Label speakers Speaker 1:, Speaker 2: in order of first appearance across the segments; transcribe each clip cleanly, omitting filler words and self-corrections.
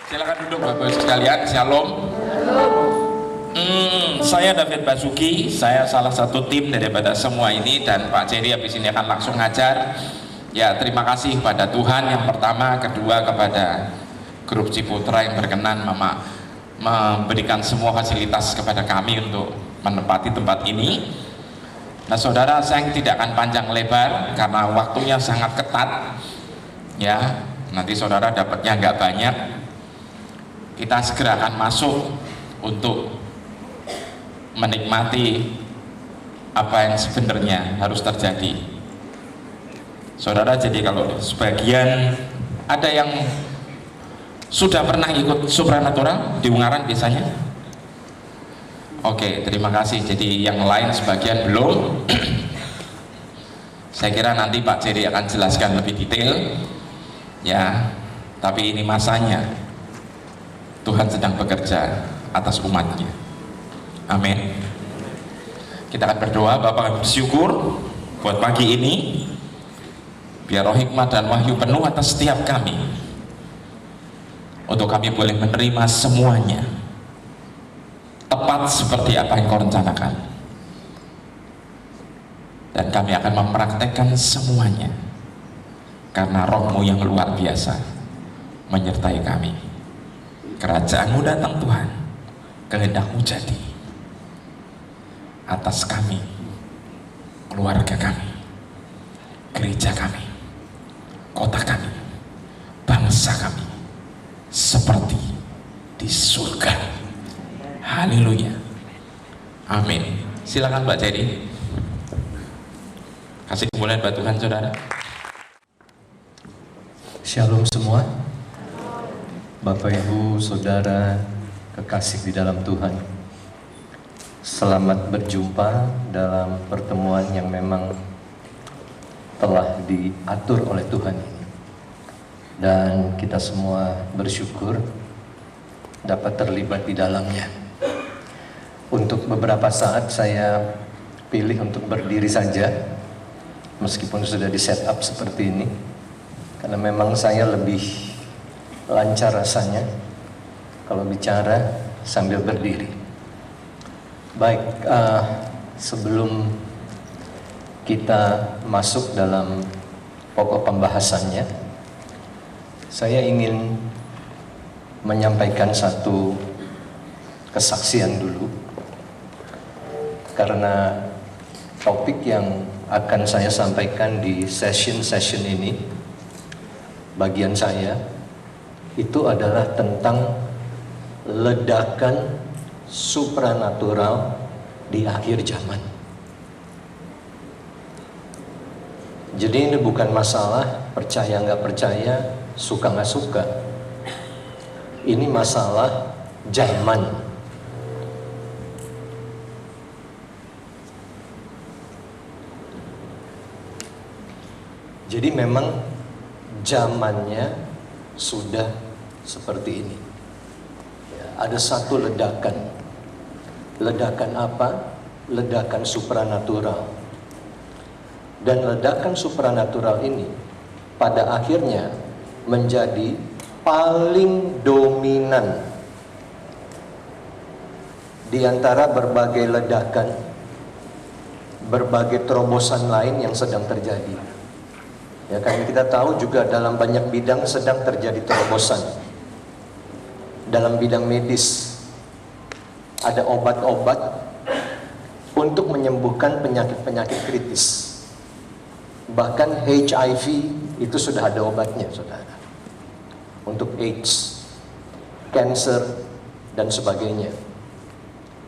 Speaker 1: Silakan duduk Bapak sekalian. Shalom. Saya David Basuki, saya salah satu tim daripada semua ini, dan Pak Jerry habis ini akan langsung ngajar. Ya, terima kasih kepada Tuhan yang pertama, kedua kepada Grup Ciputra yang berkenan memberikan semua fasilitas kepada kami untuk menempati tempat ini. Nah saudara, saya tidak akan panjang lebar karena waktunya sangat ketat. Ya, nanti saudara dapatnya nggak banyak. Kita segera akan masuk untuk menikmati apa yang sebenarnya harus terjadi. Saudara, jadi kalau sebagian ada yang sudah pernah ikut supranatural di Ungaran biasanya? Oke, terima kasih. Jadi yang lain sebagian belum. Saya kira nanti Pak Jerry akan jelaskan lebih detail. Ya, tapi ini masanya Tuhan sedang bekerja atas umatnya. Amin. Kita akan berdoa. Bapak bersyukur buat pagi ini, biar roh hikmat dan wahyu penuh atas setiap kami, untuk kami boleh menerima semuanya tepat seperti apa yang kau rencanakan, dan kami akan mempraktekkan semuanya karena roh-Mu yang luar biasa menyertai kami. Kerajaan-Mu datang Tuhan, kehendak-Mu jadi atas kami, keluarga kami, gereja kami, kota kami, bangsa kami, seperti di surga. Haleluya. Amin. Silakan Mbak Jerry. Kasih kemuliaan buat Tuhan saudara.
Speaker 2: Shalom semua. Bapak Ibu Saudara kekasih di dalam Tuhan, selamat berjumpa dalam pertemuan yang memang telah diatur oleh Tuhan ini. Dan kita semua bersyukur dapat terlibat di dalamnya. Untuk beberapa saat saya pilih untuk berdiri saja, meskipun sudah di set up seperti ini, karena memang saya lebih lancar rasanya kalau bicara sambil berdiri. Baik, sebelum kita masuk dalam pokok pembahasannya, saya ingin menyampaikan satu kesaksian dulu, karena topik yang akan saya sampaikan di session ini, bagian saya itu adalah tentang ledakan supranatural di akhir zaman. Jadi ini bukan masalah percaya nggak percaya, suka nggak suka. Ini masalah zaman. Jadi memang zamannya sudah seperti ini. Ya, ada satu ledakan. Ledakan apa? Ledakan supranatural. Dan ledakan supranatural ini pada akhirnya menjadi paling dominan di antara berbagai ledakan, berbagai terobosan lain yang sedang terjadi. Ya, karena kita tahu juga dalam banyak bidang sedang terjadi terobosan. Dalam bidang medis ada obat-obat untuk menyembuhkan penyakit-penyakit kritis. Bahkan HIV itu sudah ada obatnya, saudara. Untuk AIDS, cancer, dan sebagainya.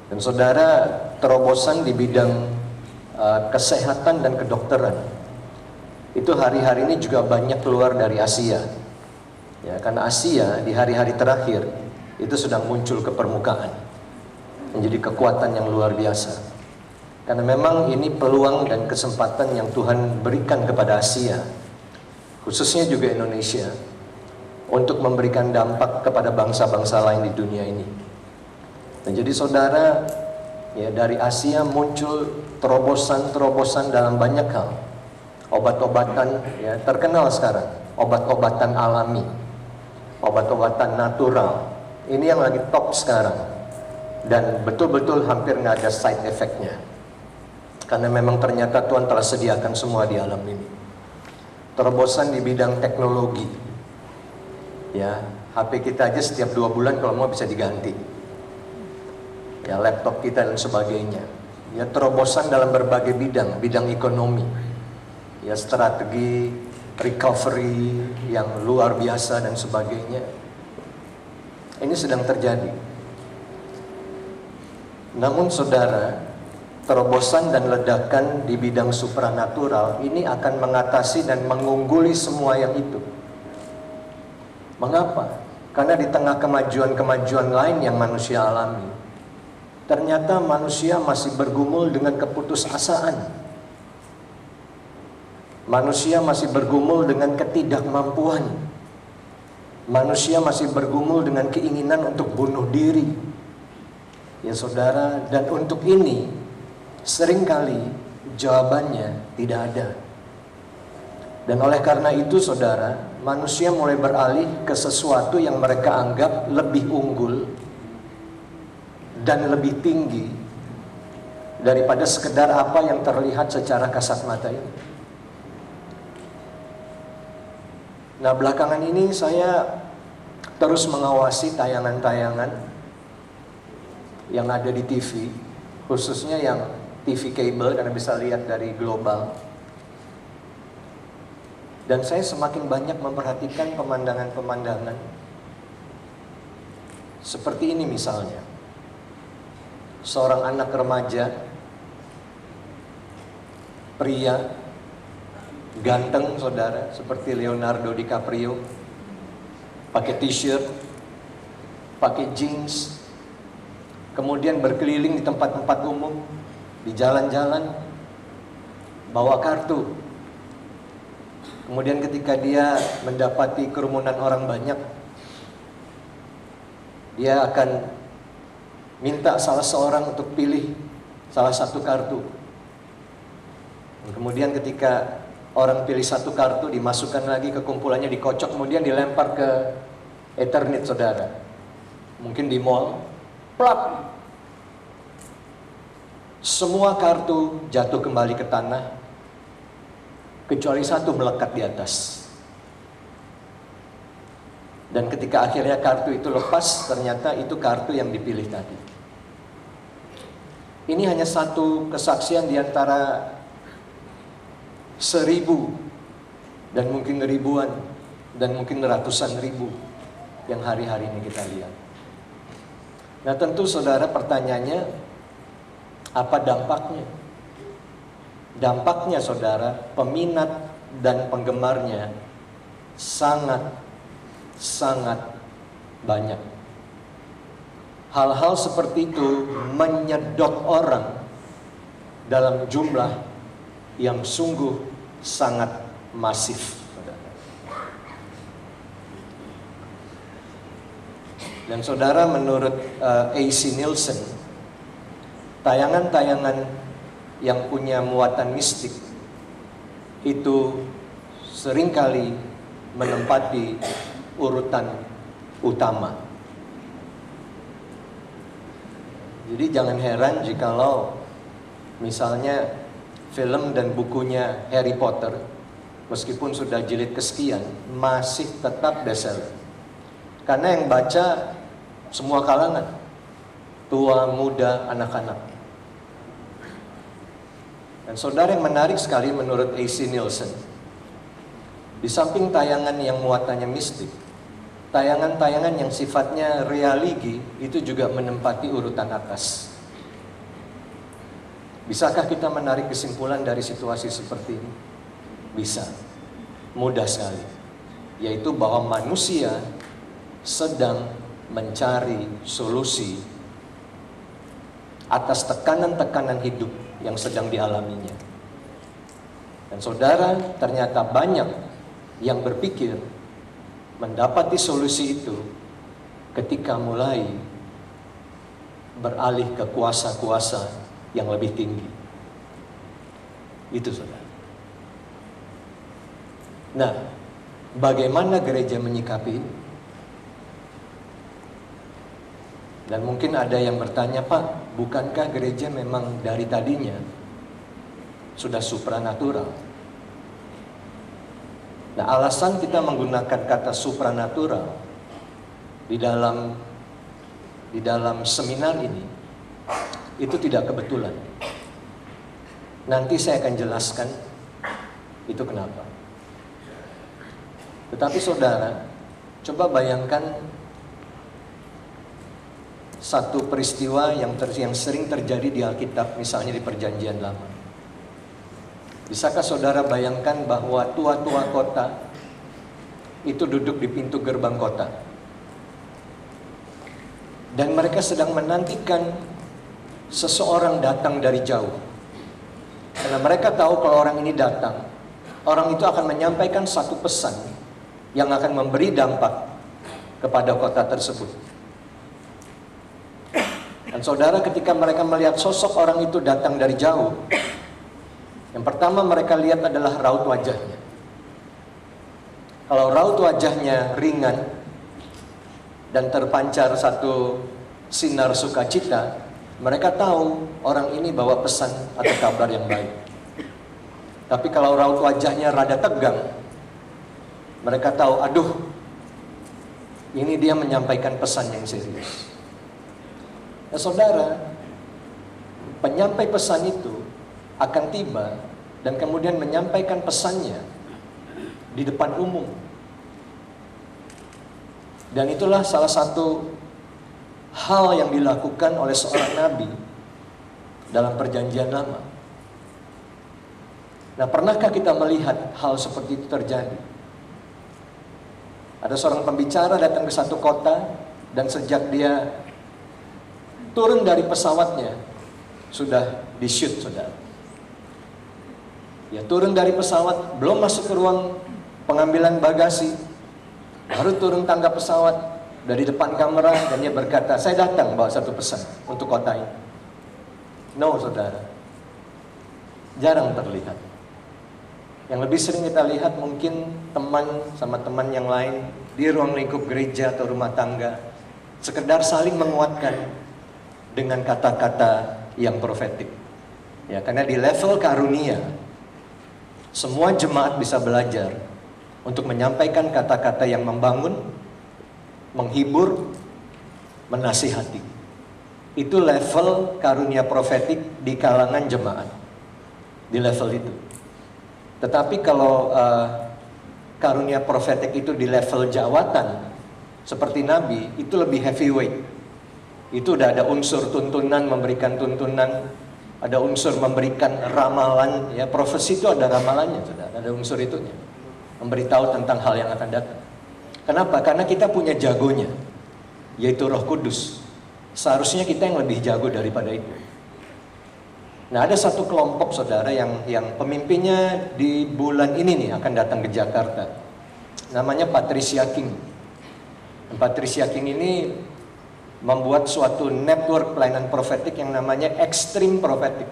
Speaker 2: Dan saudara, terobosan di bidang kesehatan dan kedokteran itu hari-hari ini juga banyak keluar dari Asia. Ya, karena Asia di hari-hari terakhir itu sedang muncul ke permukaan, menjadi kekuatan yang luar biasa. Karena memang ini peluang dan kesempatan yang Tuhan berikan kepada Asia, khususnya juga Indonesia, untuk memberikan dampak kepada bangsa-bangsa lain di dunia ini. Dan jadi saudara, ya, dari Asia muncul terobosan-terobosan dalam banyak hal. Obat-obatan, ya, terkenal sekarang, obat-obatan alami. obat-obatan natural. Ini yang lagi top sekarang. Dan betul-betul hampir nggak ada side effect-nya. Karena memang ternyata Tuhan telah sediakan semua di alam ini. Terobosan di bidang teknologi. Ya, HP kita aja setiap 2 bulan kalau mau bisa diganti. Ya, laptop kita dan sebagainya. Ya, terobosan dalam berbagai bidang, bidang ekonomi. Ya, strategi recovery yang luar biasa dan sebagainya. Ini sedang terjadi. Namun saudara, terobosan dan ledakan di bidang supranatural ini akan mengatasi dan mengungguli semua yang itu. Mengapa? Karena di tengah kemajuan-kemajuan lain yang manusia alami, ternyata manusia masih bergumul dengan keputusasaan. Manusia masih bergumul dengan ketidakmampuan. Manusia masih bergumul dengan keinginan untuk bunuh diri. Ya saudara, dan untuk ini seringkali jawabannya tidak ada. Dan oleh karena itu saudara, manusia mulai beralih ke sesuatu yang mereka anggap lebih unggul dan lebih tinggi daripada sekedar apa yang terlihat secara kasat mata ini. Nah, belakangan ini saya terus mengawasi tayangan-tayangan yang ada di TV, khususnya yang TV kabel karena bisa lihat dari global. Dan saya semakin banyak memperhatikan pemandangan-pemandangan seperti ini misalnya. Seorang anak remaja, pria, ganteng saudara, seperti Leonardo DiCaprio, pakai t-shirt, pakai jeans, kemudian berkeliling di tempat-tempat umum, di jalan-jalan, bawa kartu. Kemudian ketika dia mendapati kerumunan orang banyak, dia akan minta salah seorang untuk pilih salah satu kartu. Kemudian ketika orang pilih satu kartu, dimasukkan lagi ke kumpulannya, dikocok, kemudian dilempar ke Ethernet saudara. Mungkin di mall, plak. Semua kartu jatuh kembali ke tanah, kecuali satu melekat di atas. Dan ketika akhirnya kartu itu lepas, ternyata itu kartu yang dipilih tadi. Ini hanya satu kesaksian di antara 1000 dan mungkin ribuan dan mungkin ratusan ribu yang hari-hari ini kita lihat. Nah, tentu saudara, pertanyaannya, apa dampaknya? Dampaknya saudara, peminat dan penggemarnya sangat banyak. Hal-hal seperti itu menyedot orang dalam jumlah yang sungguh sangat masif. Dan saudara, menurut A.C. Nielsen, tayangan-tayangan yang punya muatan mistik itu seringkali menempati urutan utama. Jadi jangan heran jikalau misalnya film dan bukunya Harry Potter, meskipun sudah jilid kesekian, masih tetap bestseller. Karena yang baca semua kalangan, tua, muda, anak-anak. Dan saudara, yang menarik sekali menurut A.C. Nielsen, di samping tayangan yang muatannya mistik, tayangan-tayangan yang sifatnya realigi itu juga menempati urutan atas. Bisakah kita menarik kesimpulan dari situasi seperti ini? Bisa. Mudah sekali. Yaitu bahwa manusia sedang mencari solusi atas tekanan-tekanan hidup yang sedang dialaminya. Dan saudara, ternyata banyak yang berpikir mendapati solusi itu ketika mulai beralih ke kuasa-kuasa yang lebih tinggi. Itu saudara. Nah, bagaimana gereja menyikapi ini? Dan mungkin ada yang bertanya, Pak, bukankah gereja memang dari tadinya sudah supranatural? Nah, alasan kita menggunakan kata supranatural di dalam seminar ini itu tidak kebetulan. Nanti saya akan jelaskan itu kenapa. Tetapi saudara, coba bayangkan satu peristiwa yang sering terjadi di Alkitab, misalnya di Perjanjian Lama. Bisakah saudara bayangkan bahwa tua-tua kota itu duduk di pintu gerbang kota, dan mereka sedang menantikan seseorang datang dari jauh. Karena mereka tahu kalau orang ini datang, orang itu akan menyampaikan satu pesan yang akan memberi dampak kepada kota tersebut. Dan saudara, ketika mereka melihat sosok orang itu datang dari jauh, yang pertama mereka lihat adalah raut wajahnya. Kalau raut wajahnya ringan dan terpancar satu sinar sukacita, mereka tahu orang ini bawa pesan atau kabar yang baik. Tapi kalau raut wajahnya rada tegang, mereka tahu, aduh, ini dia menyampaikan pesan yang serius. Nah saudara, penyampai pesan itu akan tiba dan kemudian menyampaikan pesannya di depan umum. Dan itulah salah satu hal yang dilakukan oleh seorang nabi dalam Perjanjian Lama. Nah, pernahkah kita melihat hal seperti itu terjadi? Ada seorang pembicara datang ke satu kota, dan sejak dia turun dari pesawatnya sudah di-shoot, saudara. Dia turun dari pesawat, belum masuk ke ruang pengambilan bagasi, baru turun tangga pesawat, dari depan kamera, dan dia berkata, saya datang bawa satu pesan untuk kota ini. No, saudara, jarang terlihat. Yang lebih sering kita lihat mungkin teman sama teman yang lain di ruang lingkup gereja atau rumah tangga, sekedar saling menguatkan dengan kata-kata yang profetik. Ya, karena di level karunia, semua jemaat bisa belajar untuk menyampaikan kata-kata yang membangun, menghibur, menasihati. Itu level karunia profetik di kalangan jemaat, di level itu. Tetapi kalau karunia profetik itu di level jawatan, seperti nabi, itu lebih heavyweight. Itu udah ada unsur tuntunan, memberikan tuntunan, ada unsur memberikan ramalan. Ya, profesi itu ada ramalannya, saudara, ada unsur itunya, memberitahu tentang hal yang akan datang. Kenapa? Karena kita punya jagonya, yaitu Roh Kudus. Seharusnya kita yang lebih jago daripada itu. Nah, ada satu kelompok, saudara, yang pemimpinnya di bulan ini nih akan datang ke Jakarta. Namanya Patricia King. Dan Patricia King ini membuat suatu network pelayanan profetik yang namanya Extreme Prophetic.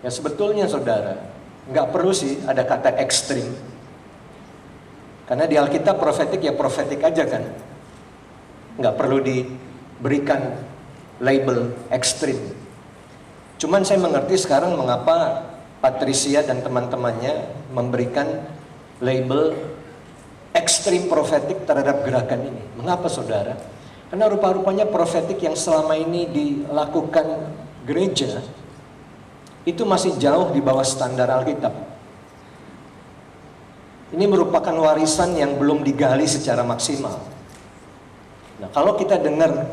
Speaker 2: Ya, sebetulnya, saudara, nggak perlu sih ada kata ekstrim. Karena di Alkitab profetik ya profetik aja kan. Nggak perlu diberikan label ekstrim. Cuman saya mengerti sekarang mengapa Patricia dan teman-temannya memberikan label ekstrim profetik terhadap gerakan ini. Mengapa, saudara? Karena rupa-rupanya profetik yang selama ini dilakukan gereja itu masih jauh di bawah standar Alkitab. Ini merupakan warisan yang belum digali secara maksimal. Nah, kalau kita dengar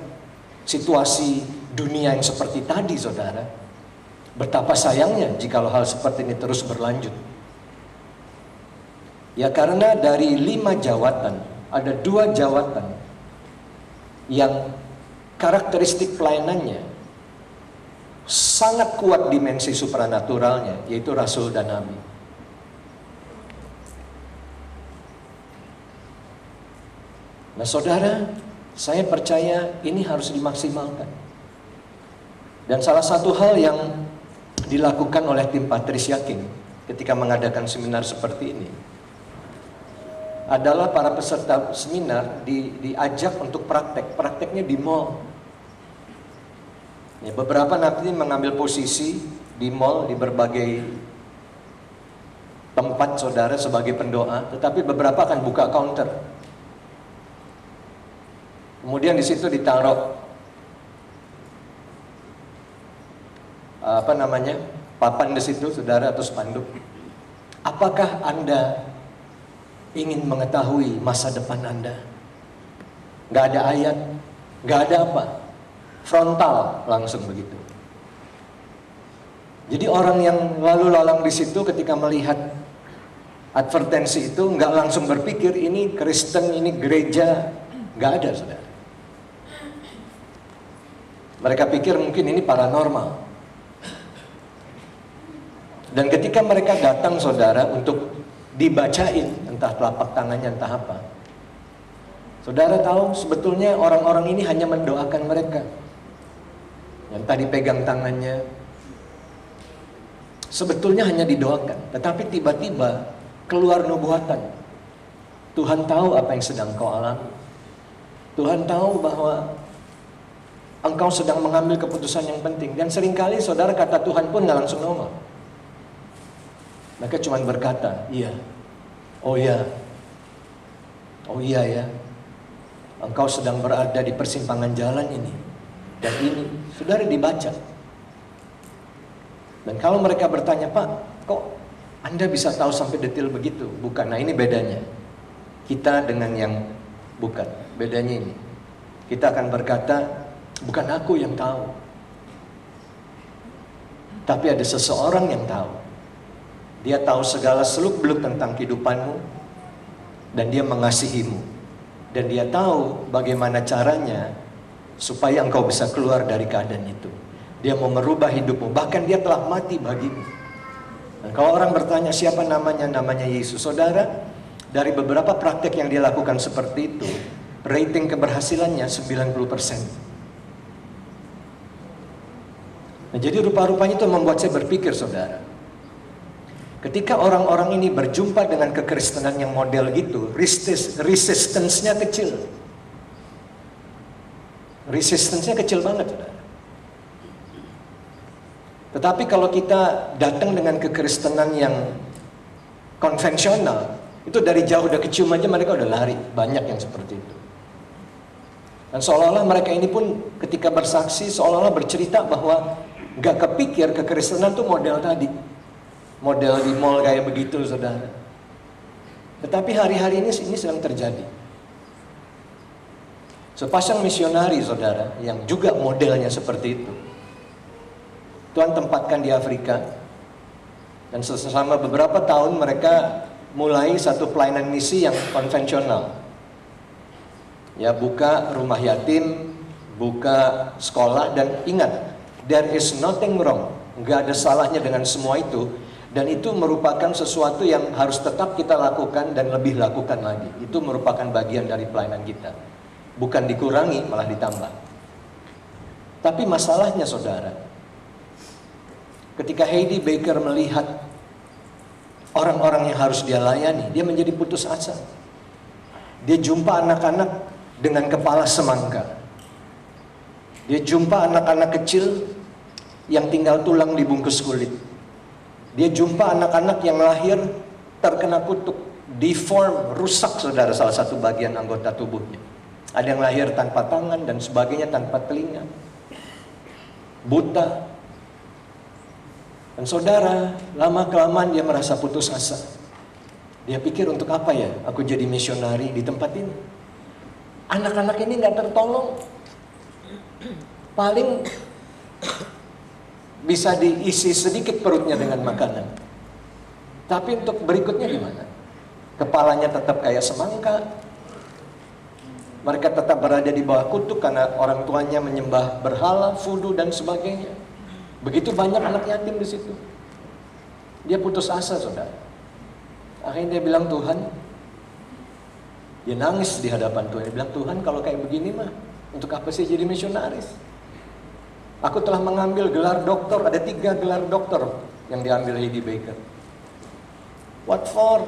Speaker 2: situasi dunia yang seperti tadi, saudara, betapa sayangnya jikalau hal seperti ini terus berlanjut. Ya, karena dari 5 jawatan, ada 2 jawatan yang karakteristik pelayanannya sangat kuat dimensi supranaturalnya, yaitu Rasul dan Nabi. Nah, saudara, saya percaya ini harus dimaksimalkan. Dan salah satu hal yang dilakukan oleh tim Patricia King ketika mengadakan seminar seperti ini adalah para peserta seminar diajak untuk praktek. Prakteknya di mall. Ya, beberapa nanti mengambil posisi di mall, di berbagai tempat saudara sebagai pendoa, tetapi beberapa akan buka counter. Kemudian di situ ditaruh papan di situ, saudara, atau spanduk. Apakah Anda ingin mengetahui masa depan Anda? Gak ada ayat, gak ada apa, frontal langsung begitu. Jadi orang yang lalu lalang di situ ketika melihat advertensi itu nggak langsung berpikir ini Kristen, ini gereja, nggak ada, saudara. Mereka pikir mungkin ini paranormal. Dan ketika mereka datang, saudara, untuk dibacain entah telapak tangannya, entah apa, saudara tahu sebetulnya orang-orang ini hanya mendoakan mereka. Yang tadi pegang tangannya sebetulnya hanya didoakan, tetapi tiba-tiba keluar nubuatan. Tuhan tahu apa yang sedang kau alami. Tuhan tahu bahwa engkau sedang mengambil keputusan yang penting. Dan seringkali saudara, kata Tuhan pun nggak langsung nongol. Mereka cuma berkata, iya, oh iya, oh iya ya, engkau sedang berada di persimpangan jalan ini. Dan ini, saudara, dibaca. Dan kalau mereka bertanya, Pak, kok Anda bisa tahu sampai detail begitu? Bukan, nah ini bedanya. Kita dengan yang bukan, bedanya ini. Kita akan berkata, bukan aku yang tahu, tapi ada seseorang yang tahu. Dia tahu segala seluk-beluk tentang kehidupanmu, dan dia mengasihimu. Dan dia tahu bagaimana caranya supaya engkau bisa keluar dari keadaan itu. Dia mau merubah hidupmu, bahkan dia telah mati bagimu. Dan kalau orang bertanya siapa namanya, namanya Yesus. Saudara, dari beberapa praktek yang dia lakukan seperti itu, rating keberhasilannya 90%. Nah, jadi rupa-rupanya itu membuat saya berpikir, saudara. Ketika orang-orang ini berjumpa dengan kekristenan yang model gitu, resistance-nya kecil. Resistance-nya kecil banget, saudara. Tetapi kalau kita datang dengan kekristenan yang konvensional, itu dari jauh udah kecium aja mereka udah lari. Banyak yang seperti itu. Dan seolah-olah mereka ini pun ketika bersaksi, seolah-olah bercerita bahwa gak kepikir kekristenan tuh model tadi. Model di mall kayak begitu, saudara. Tetapi hari-hari ini sedang terjadi. Sepasang misionari, saudara, yang juga modelnya seperti itu, Tuhan tempatkan di Afrika. Dan selama beberapa tahun mereka mulai satu pelayanan misi yang konvensional. Ya, buka rumah yatim, buka sekolah, dan ingat, there is nothing wrong. Nggak ada salahnya dengan semua itu. Dan itu merupakan sesuatu yang harus tetap kita lakukan dan lebih lakukan lagi. Itu merupakan bagian dari pelayanan kita. Bukan dikurangi, malah ditambah. Tapi masalahnya, saudara, ketika Heidi Baker melihat orang-orang yang harus dia layani, dia menjadi putus asa. Dia jumpa anak-anak dengan kepala semangka. Dia jumpa anak-anak kecil yang tinggal tulang dibungkus kulit. Dia jumpa anak-anak yang lahir terkena kutuk, deform, rusak, saudara, salah satu bagian anggota tubuhnya. Ada yang lahir tanpa tangan dan sebagainya, tanpa telinga, buta. Dan saudara, lama-kelamaan dia merasa putus asa. Dia pikir, untuk apa ya aku jadi misionari di tempat ini? Anak-anak ini gak tertolong. Paling bisa diisi sedikit perutnya dengan makanan. Tapi untuk berikutnya gimana? Kepalanya tetap kayak semangka. Mereka tetap berada di bawah kutuk karena orang tuanya menyembah berhala, vudu, dan sebagainya. Begitu banyak anak yatim di situ. Dia putus asa, saudara. Akhirnya dia bilang, Tuhan, dia nangis di hadapan Tuhan. Dia bilang, Tuhan, kalau kayak begini mah, untuk apa sih jadi misionaris? Aku telah mengambil gelar doktor, ada 3 gelar doktor yang diambil Heidi Baker. What for?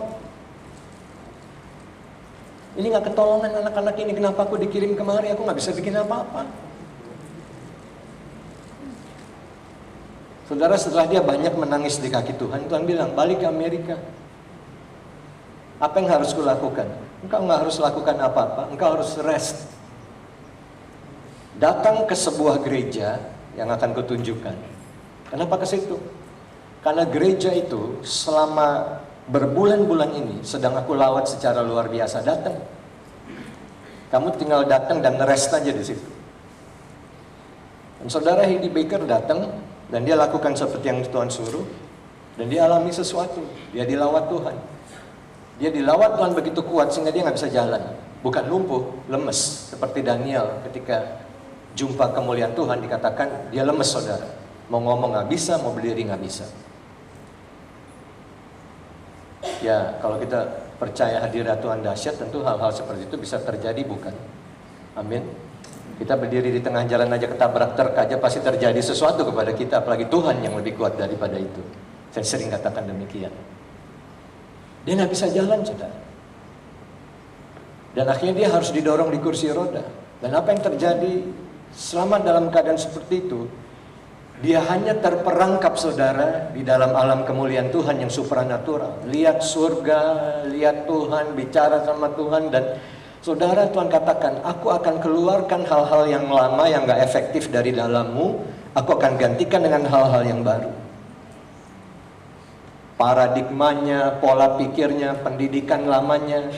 Speaker 2: Ini gak ketolongan anak-anak ini, kenapa aku dikirim kemari? Aku gak bisa bikin apa-apa. Saudara, setelah dia banyak menangis di kaki Tuhan, Tuhan bilang, balik ke Amerika. Apa yang harus kulakukan? Engkau nggak harus lakukan apa-apa, engkau harus rest. Datang ke sebuah gereja yang akan kutunjukkan. Kenapa ke situ? Karena gereja itu selama berbulan-bulan ini sedang aku lawat secara luar biasa. Datang. Kamu tinggal datang dan rest aja di situ. Dan saudara Heidi Baker datang dan dia lakukan seperti yang Tuhan suruh, dan dia alami sesuatu. Dia dilawat Tuhan. Dia dilawat Tuhan begitu kuat sehingga dia nggak bisa jalan. Bukan lumpuh, lemes. Seperti Daniel ketika jumpa kemuliaan Tuhan dikatakan dia lemes, saudara. Mau ngomong nggak bisa, mau berdiri nggak bisa. Ya, kalau kita percaya hadirat Tuhan dahsyat, tentu hal-hal seperti itu bisa terjadi, bukan? Amin. Kita berdiri di tengah jalan aja ketabrak truk aja pasti terjadi sesuatu kepada kita, apalagi Tuhan yang lebih kuat daripada itu. Saya sering katakan demikian. Dia nggak bisa jalan, saudara. Dan akhirnya dia harus didorong di kursi roda. Dan apa yang terjadi selama dalam keadaan seperti itu? Dia hanya terperangkap, saudara, di dalam alam kemuliaan Tuhan yang supranatural. Lihat surga, lihat Tuhan, bicara sama Tuhan. Dan saudara, Tuhan katakan, aku akan keluarkan hal-hal yang lama yang gak efektif dari dalammu. Aku akan gantikan dengan hal-hal yang baru. Paradigmanya, pola pikirnya, pendidikan lamanya.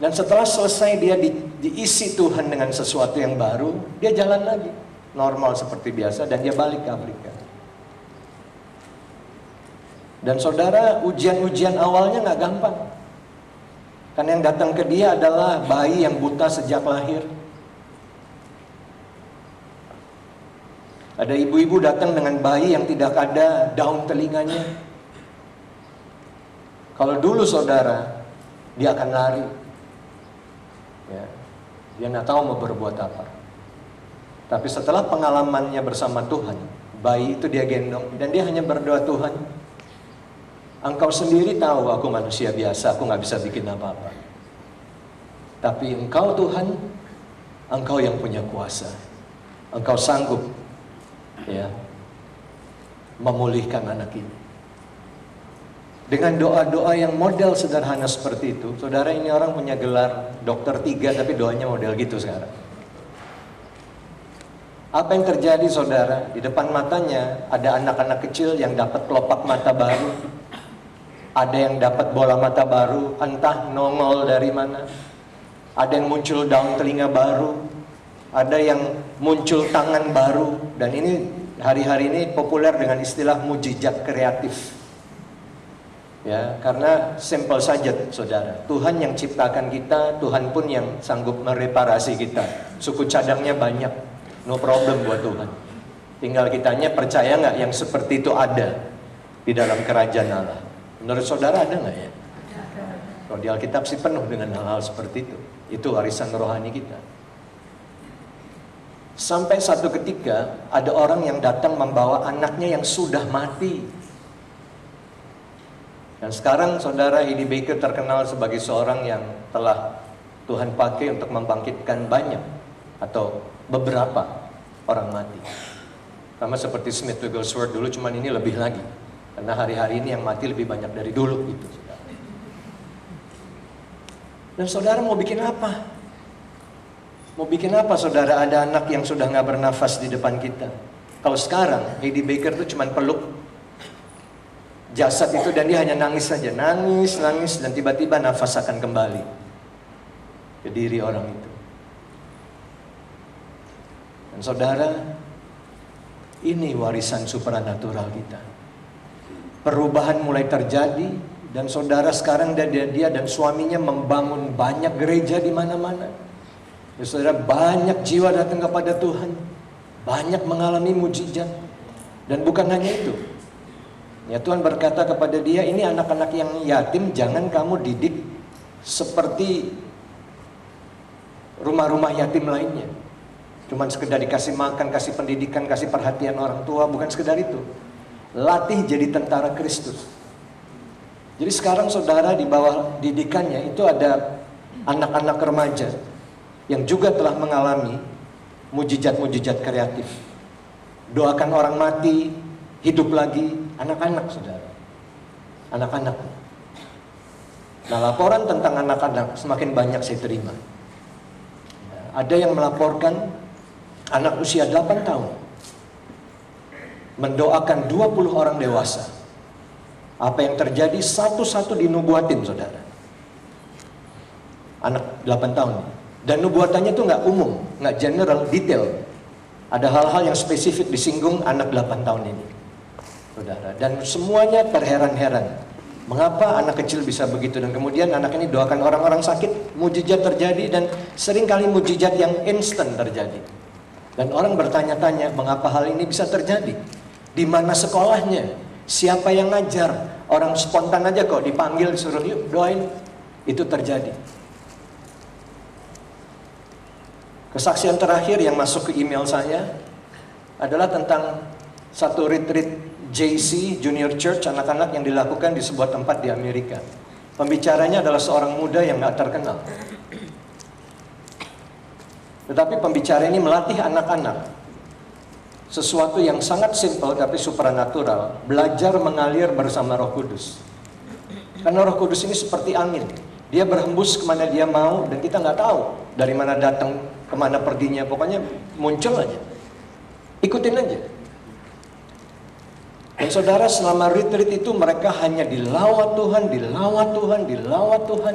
Speaker 2: Dan setelah selesai dia diisi Tuhan dengan sesuatu yang baru, dia jalan lagi. Normal seperti biasa, dan dia balik ke Afrika. Dan saudara, ujian-ujian awalnya gak gampang. Karena yang datang ke dia adalah bayi yang buta sejak lahir. Ada ibu-ibu datang dengan bayi yang tidak ada daun telinganya. Kalau dulu saudara, dia akan lari. Ya, dia nggak tahu mau berbuat apa. Tapi setelah pengalamannya bersama Tuhan, bayi itu dia gendong dan dia hanya berdoa, Tuhan, Engkau sendiri tahu aku manusia biasa, aku nggak bisa bikin apa-apa. Tapi Engkau Tuhan, Engkau yang punya kuasa. Engkau sanggup, ya, memulihkan anak ini. Dengan doa-doa yang model sederhana seperti itu, saudara, ini orang punya gelar dokter 3 tapi doanya model gitu sekarang. Apa yang terjadi, saudara? Di depan matanya ada anak-anak kecil yang dapat kelopak mata baru. Ada yang dapat bola mata baru, entah nongol dari mana. Ada yang muncul daun telinga baru. Ada yang muncul tangan baru. Dan ini hari-hari ini populer dengan istilah mujizat kreatif. Ya, karena simple saja, saudara. Tuhan yang ciptakan kita, Tuhan pun yang sanggup mereparasi kita. Suku cadangnya banyak, no problem buat Tuhan. Tinggal kitanya percaya nggak yang seperti itu ada di dalam kerajaan Allah. Menurut saudara ada nggak ya? Kalau di Alkitab sih penuh dengan hal-hal seperti itu. Itu warisan rohani kita. Sampai satu ketika ada orang yang datang membawa anaknya yang sudah mati. Dan sekarang saudara, Heidi Baker terkenal sebagai seorang yang telah Tuhan pakai untuk membangkitkan banyak atau beberapa orang mati. Sama seperti Smith Wigglesworth dulu, cuman ini lebih lagi. Karena hari-hari ini yang mati lebih banyak dari dulu gitu, saudara. Dan saudara mau bikin apa? Mau bikin apa, saudara? Ada anak yang sudah gak bernafas di depan kita. Kalau sekarang Heidi Baker itu cuman peluk jasad itu dan dia hanya nangis saja, nangis, dan tiba-tiba nafas akan kembali ke diri orang itu. Dan saudara, ini warisan supranatural kita. Perubahan mulai terjadi dan saudara sekarang dia dan suaminya membangun banyak gereja di mana-mana. Ya, saudara, banyak jiwa datang kepada Tuhan, banyak mengalami mujizat. Dan bukan hanya itu. Ya, Tuhan berkata kepada dia, ini anak-anak yang yatim jangan kamu didik seperti rumah-rumah yatim lainnya. Cuman sekedar dikasih makan, kasih pendidikan, kasih perhatian orang tua, bukan sekedar itu. Latih jadi tentara Kristus. Jadi sekarang saudara di bawah didikannya itu ada anak-anak remaja yang juga telah mengalami mujizat-mujizat kreatif. doakan orang mati, hidup lagi, anak-anak saudara. Anak-anak. Nah, laporan tentang anak-anak semakin banyak saya terima. Ada yang melaporkan anak usia 8 tahun mendoakan 20 orang dewasa. Apa yang terjadi satu-satu dinubuatin saudara. Anak 8 tahun. Dan nubuatannya itu nggak umum, nggak general, detail. Ada hal-hal yang spesifik disinggung anak 8 tahun ini, saudara. Dan semuanya terheran-heran. Mengapa anak kecil bisa begitu? Dan kemudian anak ini doakan orang-orang sakit, mujizat terjadi, dan seringkali mujizat yang instan terjadi. Dan orang bertanya-tanya, mengapa hal ini bisa terjadi? Di mana sekolahnya? Siapa yang ngajar? Orang spontan aja kok dipanggil, disuruh yuk doain. Itu terjadi. Kesaksian terakhir yang masuk ke email saya adalah tentang satu retreat JC, Junior Church, anak-anak yang dilakukan di sebuah tempat di Amerika. Pembicaranya adalah seorang muda yang gak terkenal. Tetapi pembicara ini melatih anak-anak sesuatu yang sangat simpel tapi supranatural, belajar mengalir bersama Roh Kudus. Karena Roh Kudus ini seperti angin. Dia berhembus kemana dia mau dan kita nggak tahu dari mana datang, kemana perginya. Pokoknya muncul aja. Ikutin aja. Dan saudara, selama retreat itu mereka hanya dilawat Tuhan, dilawat Tuhan, dilawat Tuhan.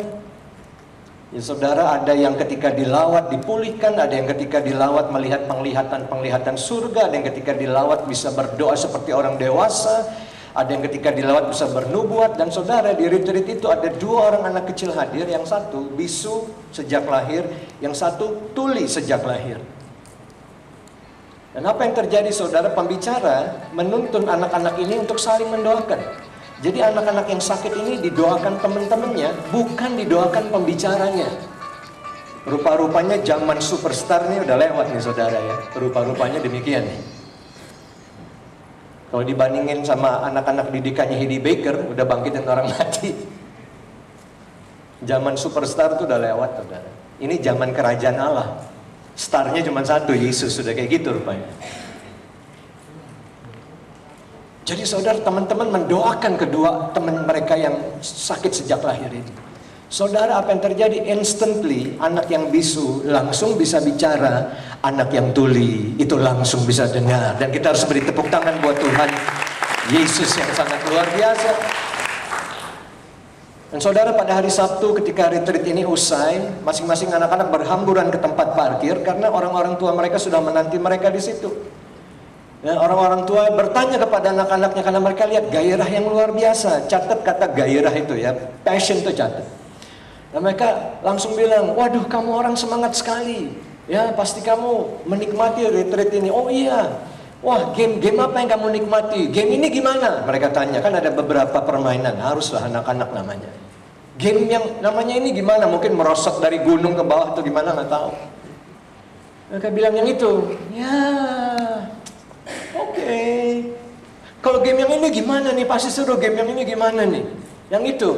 Speaker 2: Ya saudara, ada yang ketika dilawat dipulihkan, ada yang ketika dilawat melihat penglihatan surga, ada yang ketika dilawat bisa berdoa seperti orang dewasa, ada yang ketika dilawat bisa bernubuat. Dan saudara, di retreat itu ada 2 orang anak kecil hadir, yang satu bisu sejak lahir, yang satu tuli sejak lahir. Dan apa yang terjadi saudara, pembicara menuntun anak-anak ini untuk saling mendoakan. Jadi anak-anak yang sakit ini didoakan teman-temannya, bukan didoakan pembicaranya. Rupa-rupanya zaman superstar ini udah lewat nih saudara ya. Rupa-rupanya demikian nih. Kalau dibandingin sama anak-anak didikannya Heidi Baker, udah bangkitin orang mati. Zaman superstar itu udah lewat saudara. Ini zaman kerajaan Allah. Starnya cuma satu, Yesus, sudah kayak gitu rupanya. Jadi saudara, teman-teman mendoakan kedua teman mereka yang sakit sejak lahir ini. Saudara, apa yang terjadi? Instantly, anak yang bisu langsung bisa bicara, anak yang tuli itu langsung bisa dengar. Dan kita harus beri tepuk tangan buat Tuhan Yesus yang sangat luar biasa. Dan saudara, pada hari Sabtu ketika retreat ini usai, masing-masing anak-anak berhamburan ke tempat parkir karena orang-orang tua mereka sudah menanti mereka di situ. Ya, orang-orang tua bertanya kepada anak-anaknya karena mereka lihat gairah yang luar biasa. Catat kata gairah itu ya, passion itu catat. Dan mereka langsung bilang, waduh kamu orang semangat sekali. Ya pasti kamu menikmati retreat ini. Oh iya, wah game apa yang kamu nikmati? Game ini gimana? Mereka tanya, kan ada beberapa permainan, haruslah anak-anak namanya. Game yang namanya ini gimana? Mungkin merosot dari gunung ke bawah atau gimana, nggak tahu. Mereka bilang yang itu, ya oke. Kalau game yang ini gimana nih? Pasti seru. Game yang ini gimana nih? Yang itu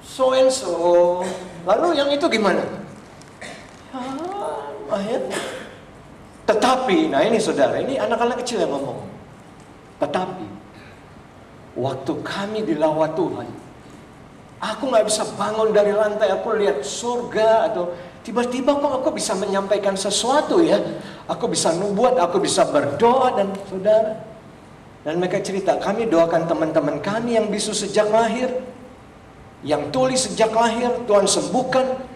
Speaker 2: so and so. Lalu yang itu gimana? Ya, tetapi, nah ini saudara, ini anak-anak kecil yang ngomong. Tetapi waktu kami dilawat Tuhan, aku nggak bisa bangun dari lantai. Aku lihat surga, atau tiba-tiba kok aku bisa menyampaikan sesuatu ya. Aku bisa nubuat, aku bisa berdoa. Dan saudara, dan mereka cerita, kami doakan teman-teman kami yang bisu sejak lahir, yang tuli sejak lahir, Tuhan sembuhkan.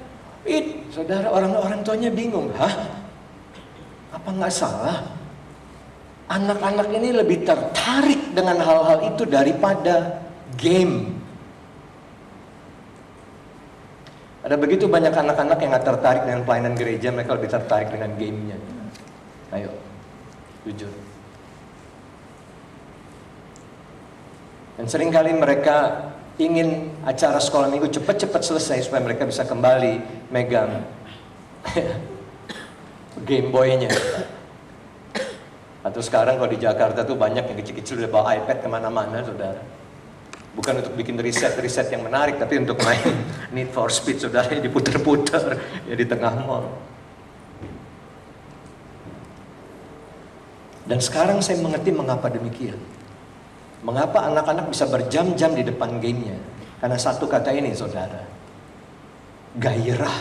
Speaker 2: Saudara, orang-orang tuanya bingung. Hah? Apa nggak salah? Anak-anak ini lebih tertarik dengan hal-hal itu daripada game. Ada begitu banyak anak-anak yang nggak tertarik dengan pelayanan gereja, mereka lebih tertarik dengan gamenya. Ayo, jujur. Dan seringkali mereka ingin acara sekolah minggu cepat-cepat selesai supaya mereka bisa kembali megang Game Boy-nya. Atau sekarang kalau di Jakarta tuh banyak yang kecil-kecil udah bawa iPad kemana-mana saudara. Bukan untuk bikin riset yang menarik, tapi untuk main Need for Speed saudara, diputer-puter ya di tengah mall. Dan sekarang saya mengerti mengapa demikian. Mengapa anak-anak bisa berjam-jam di depan gamenya? Karena satu kata ini, saudara. Gairah.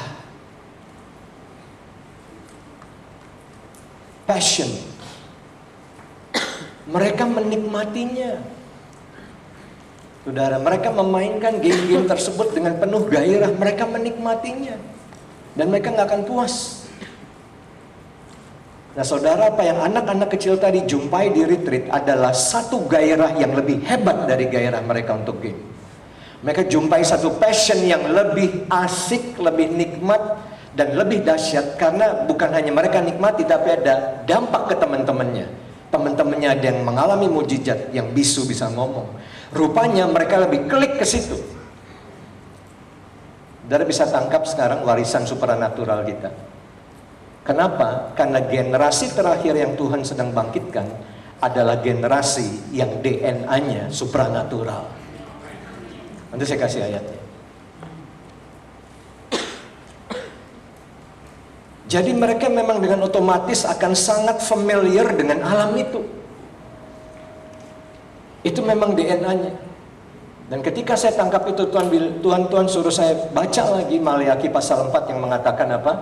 Speaker 2: Passion. Mereka menikmatinya. Saudara, mereka memainkan game-game tersebut dengan penuh gairah. Mereka menikmatinya. Dan mereka nggak akan puas. Nah saudara, apa yang anak-anak kecil tadi jumpai di retreat adalah satu gairah yang lebih hebat dari gairah mereka untuk game. Mereka jumpai satu passion yang lebih asik, lebih nikmat, dan lebih dahsyat. Karena bukan hanya mereka nikmati, tapi ada dampak ke teman-temannya. Teman-temannya ada yang mengalami mujizat, yang bisu bisa ngomong. Rupanya mereka lebih klik ke situ. Saudara bisa tangkap sekarang warisan supranatural kita. Kenapa? Karena generasi terakhir yang Tuhan sedang bangkitkan adalah generasi yang DNA-nya supranatural. Nanti saya kasih ayatnya. Jadi mereka memang dengan otomatis akan sangat familiar dengan alam itu. Itu memang DNA-nya. Dan ketika saya tangkap itu, Tuhan suruh saya baca lagi Maliaki pasal 4 yang mengatakan apa?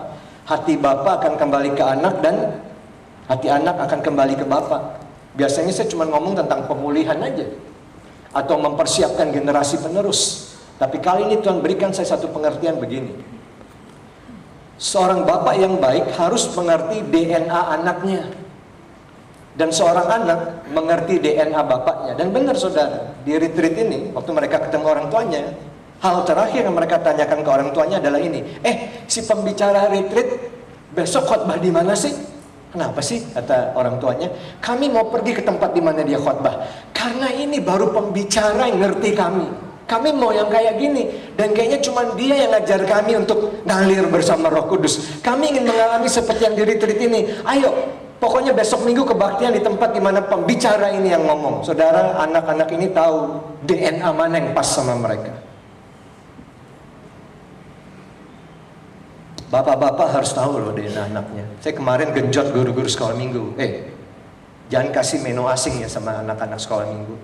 Speaker 2: Hati bapa akan kembali ke anak dan hati anak akan kembali ke bapa. Biasanya saya cuma ngomong tentang pemulihan aja. Atau mempersiapkan generasi penerus. Tapi kali ini Tuhan berikan saya satu pengertian begini. Seorang bapak yang baik harus mengerti DNA anaknya. Dan seorang anak mengerti DNA bapaknya. Dan benar saudara, di retreat ini, waktu mereka ketemu orang tuanya, hal terakhir yang mereka tanyakan ke orang tuanya adalah ini. Si pembicara retreat besok khotbah di mana sih? Kenapa sih? Kata orang tuanya, kami mau pergi ke tempat di mana dia khotbah. Karena ini baru pembicara yang ngerti kami. Kami mau yang kayak gini. Dan kayaknya cuma dia yang ngajar kami untuk ngalir bersama Roh Kudus. Kami ingin mengalami seperti yang di retreat ini. Ayo, pokoknya besok minggu kebaktian di tempat di mana pembicara ini yang ngomong. Saudara, anak-anak ini tahu DNA mana yang pas sama mereka. Bapak-bapak harus tahu loh DNA anaknya. Saya kemarin genjot guru-guru sekolah minggu. Jangan kasih menu asing ya sama anak-anak sekolah minggu.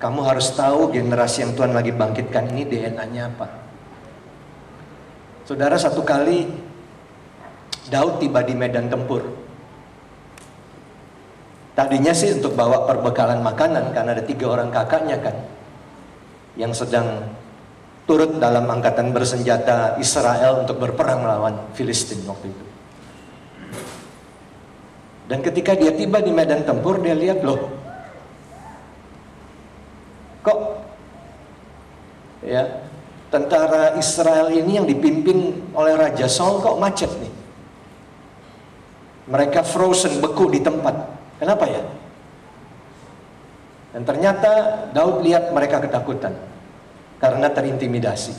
Speaker 2: Kamu harus tahu generasi yang Tuhan lagi bangkitkan ini DNA-nya apa. Saudara, satu kali Daud tiba di medan tempur. Tadinya sih untuk bawa perbekalan makanan, karena ada 3 orang kakaknya kan yang sedang turut dalam angkatan bersenjata Israel untuk berperang melawan Filistin waktu itu. Dan ketika dia tiba di medan tempur, dia lihat loh, kok ya tentara Israel ini yang dipimpin oleh Raja Saul kok macet nih. Mereka frozen, beku di tempat. Kenapa ya? Dan ternyata Daud lihat mereka ketakutan karena terintimidasi.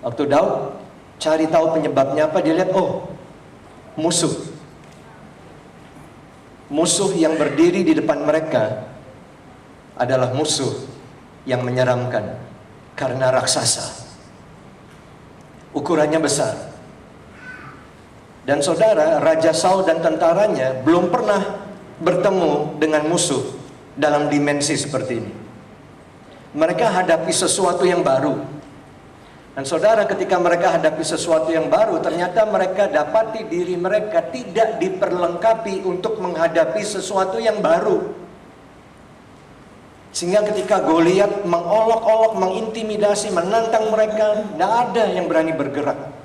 Speaker 2: Waktu Daud cari tahu penyebabnya apa, dia lihat musuh. Musuh yang berdiri di depan mereka adalah musuh yang menyeramkan karena raksasa. Ukurannya besar. Dan saudara, Raja Saul dan tentaranya belum pernah bertemu dengan musuh dalam dimensi seperti ini. Mereka hadapi sesuatu yang baru. Dan saudara, ketika mereka hadapi sesuatu yang baru, ternyata mereka dapati diri mereka tidak diperlengkapi untuk menghadapi sesuatu yang baru. Sehingga ketika Goliat mengolok-olok, mengintimidasi, menantang mereka, tidak ada yang berani bergerak.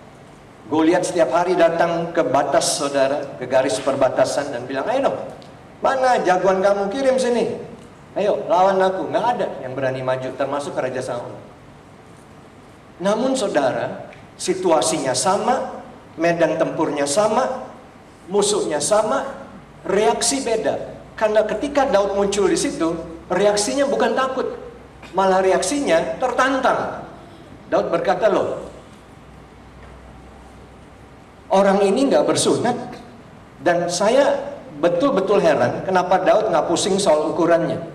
Speaker 2: Goliat setiap hari datang ke batas saudara, ke garis perbatasan dan bilang, ayo dong, mana jagoan kamu, kirim sini. Ayo lawan aku. Nggak ada yang berani maju, termasuk Raja Saul. Namun saudara, situasinya sama, medan tempurnya sama, musuhnya sama, reaksi beda. Karena ketika Daud muncul di situ, reaksinya bukan takut, malah reaksinya tertantang. Daud berkata, loh, orang ini nggak bersunat. Dan saya betul-betul heran kenapa Daud nggak pusing soal ukurannya.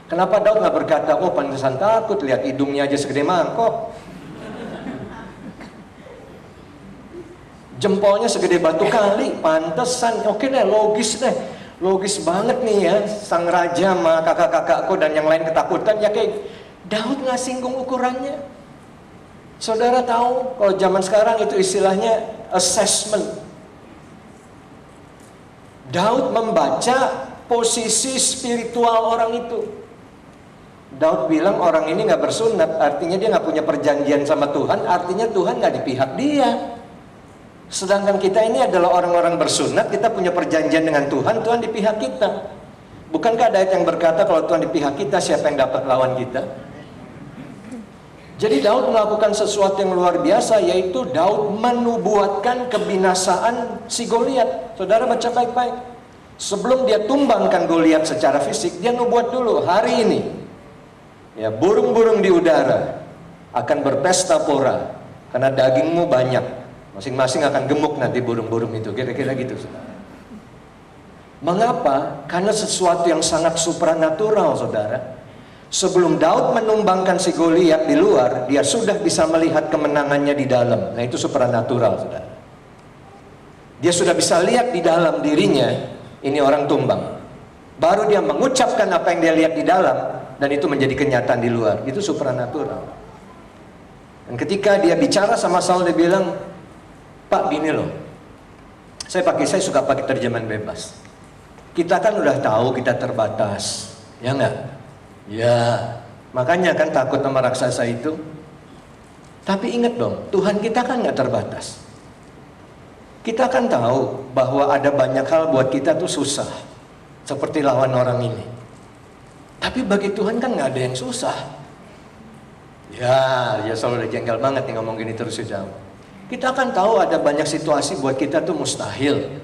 Speaker 2: Kenapa Daud nggak berkata, pantesan takut, lihat hidungnya aja segede mangkok. Jempolnya segede batu kali, pantesan. Oke deh, logis deh. Logis banget nih ya, sang raja sama kakak-kakakku dan yang lain ketakutan. Ya kayak Daud nggak singgung ukurannya. Saudara tahu kalau zaman sekarang itu istilahnya assessment. Daud membaca posisi spiritual orang itu. Daud bilang orang ini nggak bersunat, artinya dia nggak punya perjanjian sama Tuhan, artinya Tuhan nggak di pihak dia. Sedangkan kita ini adalah orang-orang bersunat, kita punya perjanjian dengan Tuhan, Tuhan di pihak kita. Bukankah ada ayat yang berkata kalau Tuhan di pihak kita, siapa yang dapat lawan kita? Jadi Daud melakukan sesuatu yang luar biasa, yaitu Daud menubuatkan kebinasaan si Goliat. Saudara baca baik-baik. Sebelum dia tumbangkan Goliat secara fisik, dia nubuat dulu, hari ini ya, burung-burung di udara akan berpesta pora karena dagingmu banyak. Masing-masing akan gemuk nanti burung-burung itu, kira-kira gitu. Mengapa? Karena sesuatu yang sangat supranatural, saudara. Sebelum Daud menumbangkan si Goliat di luar, dia sudah bisa melihat kemenangannya di dalam. Nah itu supranatural, saudara. Dia sudah bisa lihat di dalam dirinya, ini orang tumbang. Baru dia mengucapkan apa yang dia lihat di dalam, dan itu menjadi kenyataan di luar. Itu supranatural. Dan ketika dia bicara sama Saul, dia bilang, Pak, gini loh, saya suka pakai terjemahan bebas. Kita kan udah tahu kita terbatas, ya enggak? Ya, makanya kan takut sama raksasa itu. Tapi ingat dong, Tuhan kita kan nggak terbatas. Kita kan tahu bahwa ada banyak hal buat kita tuh susah, seperti lawan orang ini. Tapi bagi Tuhan kan nggak ada yang susah. Ya selalu udah jengkel banget nih ngomong gini terus sudah. Kita kan tahu ada banyak situasi buat kita tuh mustahil.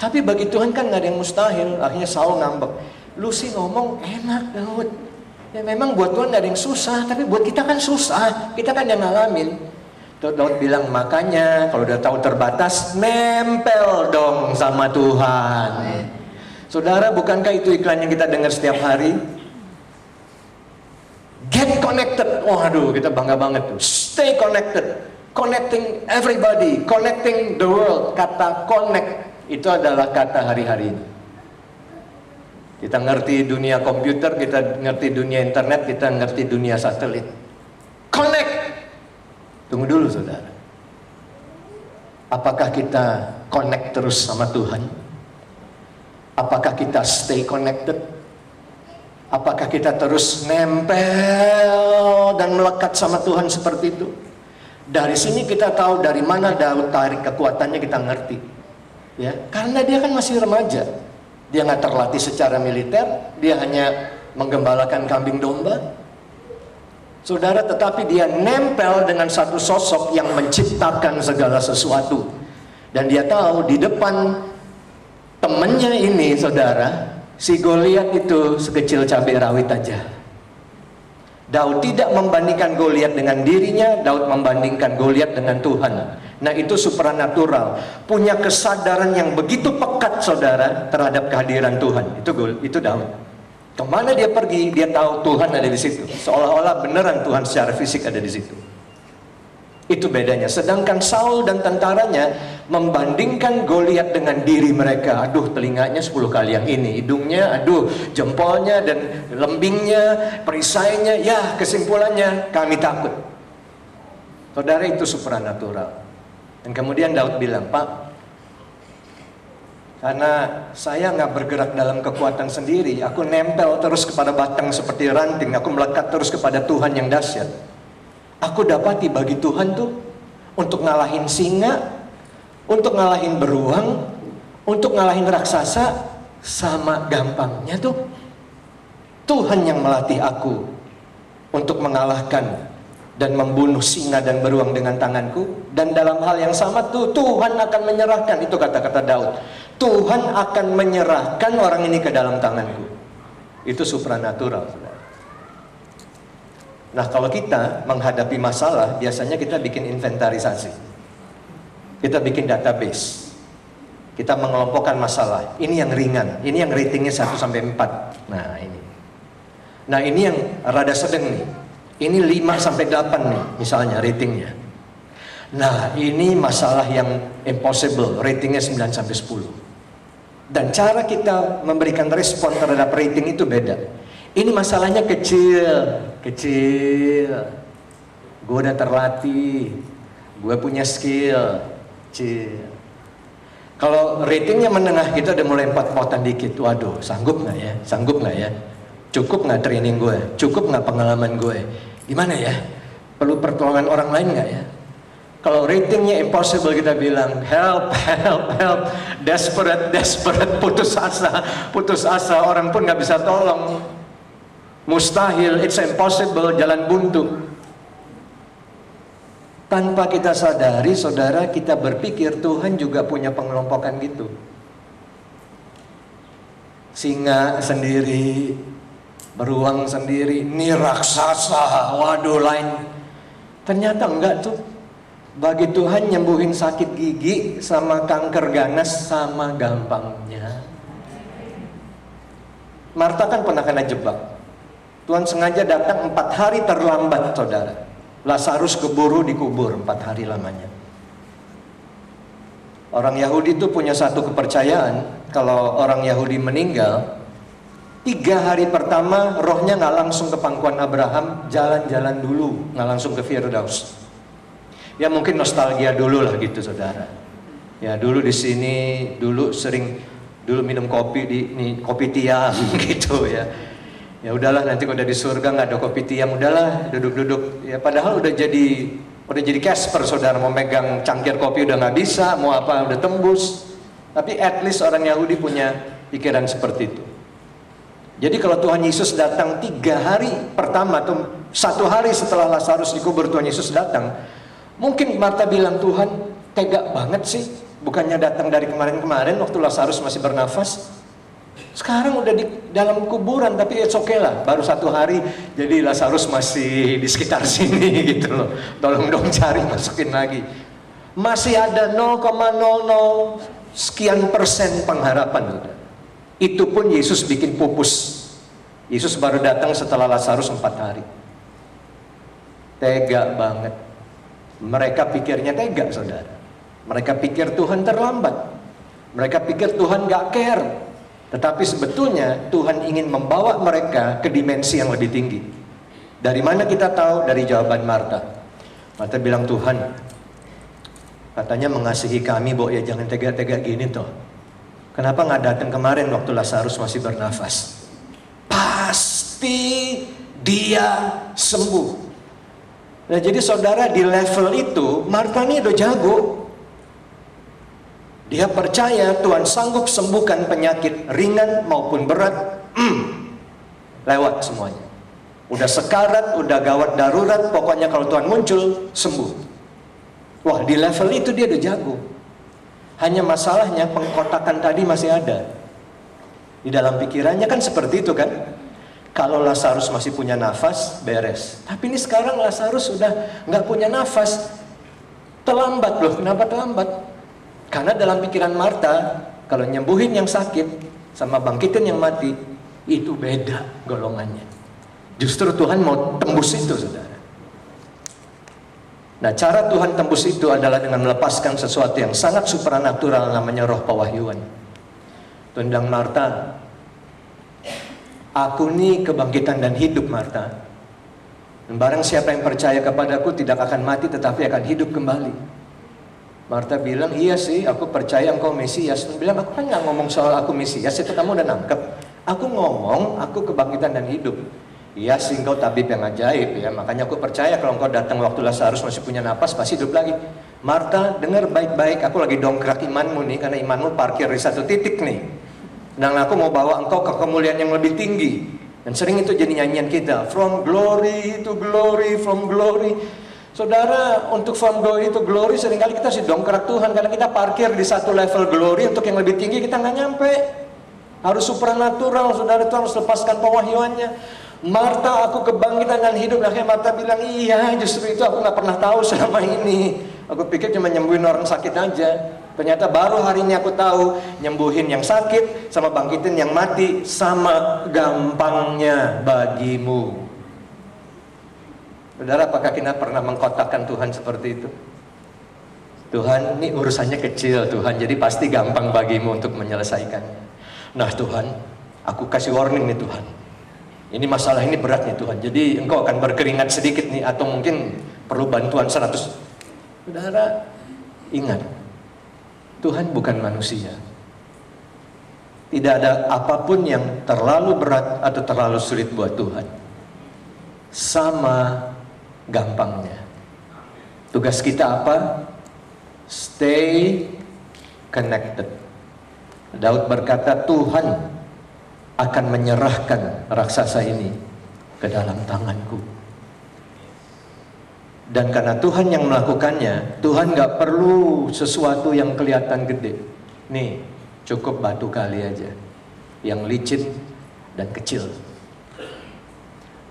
Speaker 2: Tapi bagi Tuhan kan nggak ada yang mustahil. Akhirnya Saul ngambek. Lu sih ngomong enak Daud. Ya memang buat Tuhan nggak ada yang susah. Tapi buat kita kan susah. Kita kan yang ngalamin. Tuh Daud bilang makanya kalau udah tahu terbatas, nempel dong sama Tuhan. Saudara, bukankah itu iklan yang kita dengar setiap hari? Get connected. Waduh, kita bangga banget tuh. Stay connected. Connecting everybody, connecting the world. Kata connect itu adalah kata hari-hari ini. Kita ngerti dunia komputer, kita ngerti dunia internet, kita ngerti dunia satelit. Connect. Tunggu dulu saudara. Apakah kita connect terus sama Tuhan? Apakah kita stay connected? Apakah kita terus nempel dan melekat sama Tuhan seperti itu? Dari sini kita tahu dari mana Daud tarik kekuatannya, kita ngerti. Ya, karena dia kan masih remaja. Dia nggak terlatih secara militer, dia hanya menggembalakan kambing domba. Saudara, tetapi dia nempel dengan satu sosok yang menciptakan segala sesuatu. Dan dia tahu di depan temennya ini, saudara, si Goliat itu sekecil cabai rawit aja. Daud tidak membandingkan Goliat dengan dirinya, Daud membandingkan Goliat dengan Tuhan. Nah itu supranatural, punya kesadaran yang begitu pekat saudara terhadap kehadiran Tuhan. Itu Daud. Kemana dia pergi, dia tahu Tuhan ada di situ. Seolah-olah beneran Tuhan secara fisik ada di situ. Itu bedanya. Sedangkan Saul dan tentaranya membandingkan Goliat dengan diri mereka. Aduh, telinganya 10 kali yang ini, hidungnya, aduh, jempolnya dan lembingnya, perisainya. Ya, kesimpulannya kami takut. Saudara, itu supranatural. Dan kemudian Daud bilang, Pak, karena saya nggak bergerak dalam kekuatan sendiri, aku nempel terus kepada batang seperti ranting, aku melekat terus kepada Tuhan yang dahsyat. Aku dapati bagi Tuhan tuh untuk ngalahin singa, untuk ngalahin beruang, untuk ngalahin raksasa, sama gampangnya tuh Tuhan yang melatih aku untuk mengalahkan dan membunuh singa dan beruang dengan tanganku. Dan dalam hal yang sama tuh Tuhan akan menyerahkan, itu kata-kata Daud, Tuhan akan menyerahkan orang ini ke dalam tanganku. Itu supranatural, saudara. Nah, kalau kita menghadapi masalah, biasanya kita bikin inventarisasi. Kita bikin database. Kita mengelompokkan masalah. Ini yang ringan, ini yang ratingnya 1 sampai 4. Nah, ini. Nah, ini yang rada sedang nih. Ini 5 sampai 8 nih, misalnya ratingnya. Nah, ini masalah yang impossible, ratingnya 9-10. Dan cara kita memberikan respon terhadap rating itu beda. Ini masalahnya kecil. Gue udah terlatih, gue punya skill, kecil. Kalau ratingnya menengah gitu udah mulai pot-potan dikit. Waduh, sanggup nggak ya? Cukup nggak training gue? Cukup nggak pengalaman gue? Gimana ya? Perlu pertolongan orang lain nggak ya? Kalau ratingnya impossible, kita bilang help, desperate, putus asa, orang pun nggak bisa tolong. Mustahil, it's impossible, jalan buntu. Tanpa kita sadari, saudara, kita berpikir Tuhan juga punya pengelompokan gitu. Singa sendiri, beruang sendiri, ini raksasa, waduh lain. Ternyata enggak tuh. Bagi Tuhan nyembuhin sakit gigi sama kanker ganas sama gampangnya. Marta kan pernah kena jebak. Tuhan sengaja datang 4 hari terlambat, saudara. Lazarus keburu dikubur 4 hari lamanya. Orang Yahudi itu punya satu kepercayaan, kalau orang Yahudi meninggal, 3 hari pertama rohnya nggak langsung ke pangkuan Abraham, jalan-jalan dulu, nggak langsung ke Firdaus. Ya mungkin nostalgia dulu lah gitu, saudara. Ya dulu di sini, dulu minum kopi di kopi tiam gitu ya. Ya udahlah, nanti kalau udah di surga nggak ada kopi tiam, udahlah duduk-duduk. Ya padahal udah jadi Casper, saudara, mau megang cangkir kopi udah nggak bisa, mau apa udah tembus. Tapi at least orang Yahudi punya pikiran seperti itu. Jadi kalau Tuhan Yesus datang 3 hari pertama atau 1 hari setelah Lazarus dikubur, Tuhan Yesus datang, mungkin Marta bilang, Tuhan tega banget sih, bukannya datang dari kemarin-kemarin waktu Lazarus masih bernafas, sekarang udah di dalam kuburan, tapi it's okay lah, baru 1 hari, jadi Lazarus masih di sekitar sini gitu loh, tolong dong cari, masukin lagi. Masih ada 0,00 sekian persen pengharapan, saudara. Itu pun Yesus bikin pupus. Yesus baru datang setelah Lazarus 4 hari. Tega banget. Mereka pikirnya tega, saudara. Mereka pikir Tuhan terlambat. Mereka pikir Tuhan gak care. Tetapi sebetulnya Tuhan ingin membawa mereka ke dimensi yang lebih tinggi. Dari mana kita tahu? Dari jawaban Marta. Marta bilang, Tuhan katanya mengasihi kami, ya jangan tega-tega gini toh. Kenapa gak datang kemarin waktu Lazarus masih bernafas? Pasti dia sembuh. Nah jadi saudara, di level itu Marta ini udah jago. Dia percaya Tuhan sanggup sembuhkan penyakit ringan maupun berat. Lewat semuanya. Udah sekarat, udah gawat darurat, pokoknya kalau Tuhan muncul, sembuh. Wah, di level itu dia udah jago. Hanya masalahnya pengkotakan tadi masih ada. Di dalam pikirannya kan seperti itu kan. Kalau Lazarus masih punya nafas, beres. Tapi ini sekarang Lazarus sudah nggak punya nafas. Terlambat loh. Kenapa terlambat? Karena dalam pikiran Marta, kalau nyembuhin yang sakit sama bangkitin yang mati, itu beda golongannya. Justru Tuhan mau tembus itu, saudara. Nah, cara Tuhan tembus itu adalah dengan melepaskan sesuatu yang sangat supranatural, namanya roh pewahyuan. Tuhan bilang, Marta, aku nih kebangkitan dan hidup, Marta. Dan barang siapa yang percaya kepadaku tidak akan mati tetapi akan hidup kembali. Marta bilang, iya sih, aku percaya engkau Mesias. Tuhan bilang, aku kan gak ngomong soal aku Mesias, itu kamu udah nangkep. Aku ngomong, aku kebangkitan dan hidup. Iya sih, engkau tabib yang ajaib ya. Makanya aku percaya kalau engkau datang waktu Lazarus masih punya napas, pasti hidup lagi. Marta, dengar baik-baik, aku lagi dongkrak imanmu nih, karena imanmu parkir di satu titik nih. Dan aku mau bawa engkau ke kemuliaan yang lebih tinggi. Dan sering itu jadi nyanyian kita, from glory to glory, from glory. Saudara, untuk from glory to glory seringkali kita sih dongkrak Tuhan, karena kita parkir di satu level glory, untuk yang lebih tinggi kita nggak nyampe. Harus supranatural, saudara, itu harus lepaskan pewahyuannya. Marta, aku kebangkitan dan hidup. Akhirnya Marta bilang, iya, justru itu aku nggak pernah tahu selama ini. Aku pikir cuma nyembuhin orang sakit aja. Ternyata baru hari ini aku tahu, nyembuhin yang sakit sama bangkitin yang mati sama gampangnya bagimu. Saudara, apakah kita pernah mengkotakkan Tuhan seperti itu? Tuhan, ini urusannya kecil Tuhan, jadi pasti gampang bagimu untuk menyelesaikannya. Nah Tuhan, aku kasih warning nih Tuhan, ini masalah ini berat nih Tuhan, jadi engkau akan berkeringat sedikit nih, atau mungkin perlu bantuan 100. Saudara, ingat, Tuhan bukan manusia. Tidak ada apapun yang terlalu berat atau terlalu sulit buat Tuhan. Sama gampangnya. Tugas kita apa? Stay connected. Daud berkata, Tuhan akan menyerahkan raksasa ini ke dalam tanganku. Dan karena Tuhan yang melakukannya, Tuhan gak perlu sesuatu yang kelihatan gede. Nih, cukup batu kali aja, yang licin dan kecil.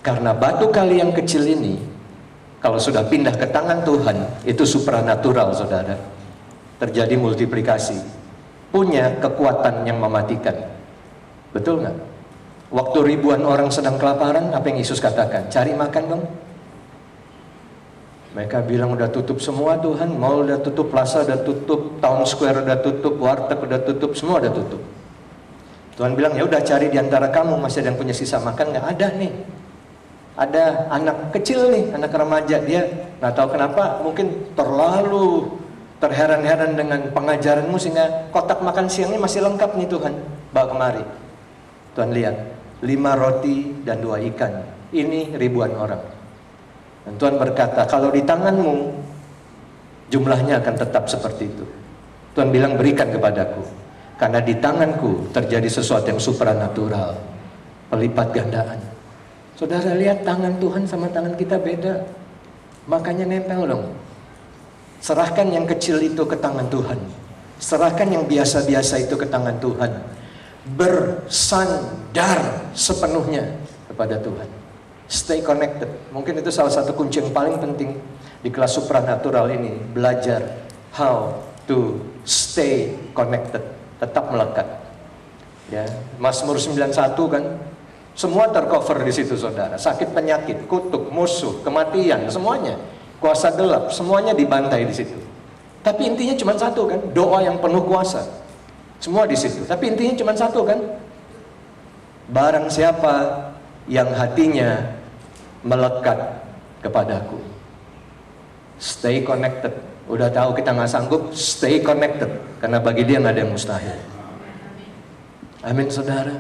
Speaker 2: Karena batu kali yang kecil ini, kalau sudah pindah ke tangan Tuhan, itu supranatural saudara. Terjadi multiplikasi, punya kekuatan yang mematikan. Betul nggak? Waktu ribuan orang sedang kelaparan, apa yang Yesus katakan? Cari makan dong. Mereka bilang udah tutup semua Tuhan, mall udah tutup, plaza udah tutup, town square udah tutup, warteg udah tutup, semua udah tutup. Tuhan bilang, ya udah cari di antara kamu masih ada yang punya sisa makan nggak? Ada nih. Ada anak kecil nih, anak remaja, dia nggak tahu kenapa, mungkin terlalu terheran-heran dengan pengajaranmu sehingga kotak makan siangnya masih lengkap nih Tuhan, bawa kemari. Tuhan lihat, 5 roti dan 2 ikan, ini ribuan orang. Dan Tuhan berkata, kalau di tanganmu jumlahnya akan tetap seperti itu. Tuhan bilang, berikan kepadaku, karena di tanganku terjadi sesuatu yang supranatural, pelipat gandaan. Saudara lihat, tangan Tuhan sama tangan kita beda, makanya nempel dong. Serahkan yang kecil itu ke tangan Tuhan, serahkan yang biasa-biasa itu ke tangan Tuhan, bersandar sepenuhnya kepada Tuhan. Stay connected. Mungkin itu salah satu kunci yang paling penting di kelas supranatural ini. Belajar how to stay connected. Tetap melekat. Ya, Mazmur 91 kan, semua tercover di situ saudara. Sakit penyakit, kutuk, musuh, kematian, semuanya. Kuasa gelap, semuanya dibantai di situ. Tapi intinya cuma satu kan, doa yang penuh kuasa. Semua di situ. Tapi intinya cuma satu kan. Barang siapa yang hatinya melekat kepadaku. Stay connected. Udah tahu kita nggak sanggup, stay connected. Karena bagi dia nggak ada yang mustahil. Amin saudara.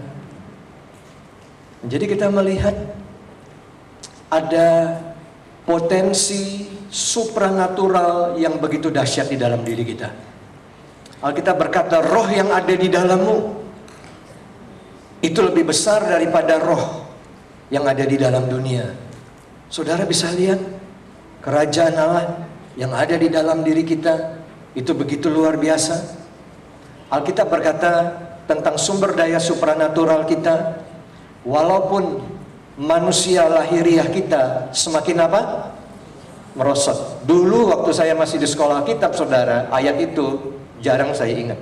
Speaker 2: Jadi kita melihat ada potensi supranatural yang begitu dahsyat di dalam diri kita. Alkitab berkata, roh yang ada di dalammu itu lebih besar daripada roh yang ada di dalam dunia. Saudara bisa lihat kerajaan Allah yang ada di dalam diri kita itu begitu luar biasa. Alkitab berkata tentang sumber daya supranatural kita, walaupun manusia lahiriah kita semakin apa? Merosot. Dulu waktu saya masih di sekolah kitab saudara, ayat itu jarang saya ingat.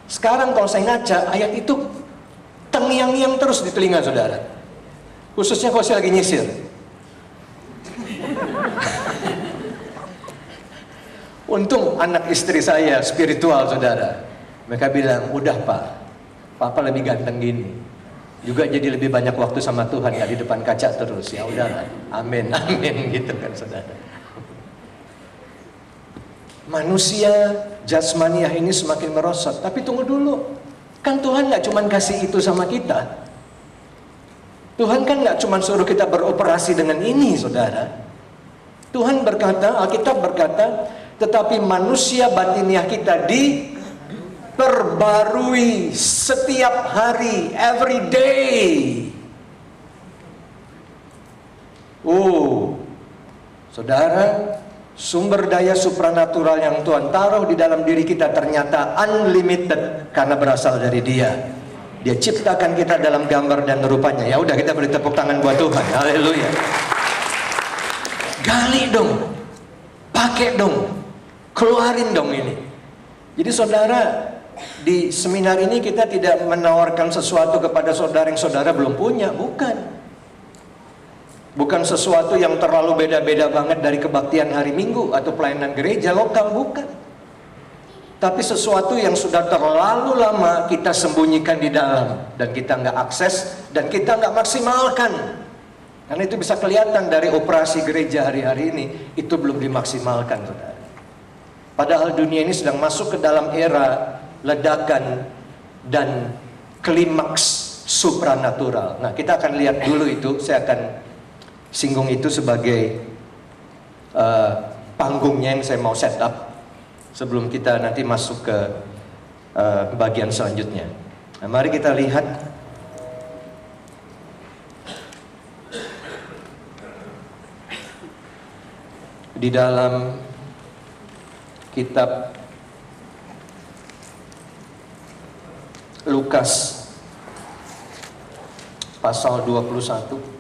Speaker 2: Sekarang kalau saya ngaca, ayat itu terngiang-ngiang terus di telinga saudara. Khususnya kalau saya lagi nyisir. Untung anak istri saya spiritual saudara. Mereka bilang, udah pak, papa lebih ganteng gini. Juga jadi lebih banyak waktu sama Tuhan, gak di depan kaca terus. Ya udah, amin, amin gitu kan saudara. Manusia jasmaniah ini semakin merosot. Tapi tunggu dulu, kan Tuhan gak cuma kasih itu sama kita. Tuhan kan gak cuma suruh kita beroperasi dengan ini saudara. Tuhan berkata, Alkitab berkata, tetapi manusia batiniah kita diperbarui setiap hari, every day. Saudara, sumber daya supranatural yang Tuhan taruh di dalam diri kita ternyata unlimited karena berasal dari Dia. Dia ciptakan kita dalam gambar dan rupanya. Ya udah, kita beri tepuk tangan buat Tuhan. Haleluya. Gali dong, pakai dong, keluarin dong ini. Jadi saudara, di seminar ini kita tidak menawarkan sesuatu kepada saudara yang saudara belum punya, bukan. Bukan sesuatu yang terlalu beda-beda banget dari kebaktian hari Minggu atau pelayanan gereja lokal, bukan. Tapi sesuatu yang sudah terlalu lama kita sembunyikan di dalam, dan kita nggak akses, dan kita nggak maksimalkan. Karena itu bisa kelihatan dari operasi gereja hari-hari ini, itu belum dimaksimalkan, saudara. Padahal dunia ini sedang masuk ke dalam era ledakan dan klimaks supranatural. Nah, kita akan lihat dulu itu, saya akan singgung itu sebagai panggungnya yang saya mau set up sebelum kita nanti masuk ke bagian selanjutnya. Nah, mari kita lihat di dalam kitab Lukas pasal 21.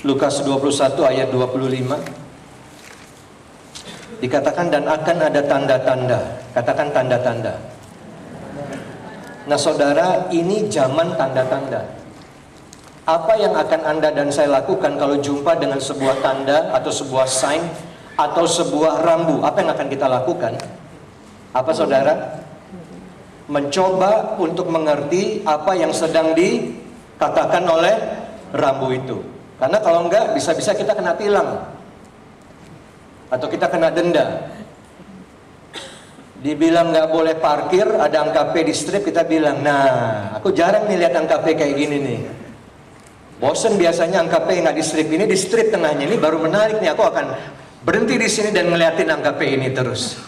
Speaker 2: Lukas 21 ayat 25. Dikatakan dan akan ada tanda-tanda. Katakan tanda-tanda. Nah, saudara, ini zaman tanda-tanda. Apa yang akan Anda dan saya lakukan kalau jumpa dengan sebuah tanda atau sebuah sign atau sebuah rambu? Apa yang akan kita lakukan? Apa, saudara? Mencoba untuk mengerti apa yang sedang dikatakan oleh rambu itu. Karena kalau enggak, bisa-bisa kita kena tilang atau kita kena denda. Dibilang nggak boleh parkir, ada angka P di strip, kita bilang, nah, aku jarang nih lihat angka P kayak gini nih. Bosen biasanya angka P nggak di strip, ini di strip tengahnya, ini baru menarik nih, aku akan berhenti di sini dan ngeliatin angka P ini terus.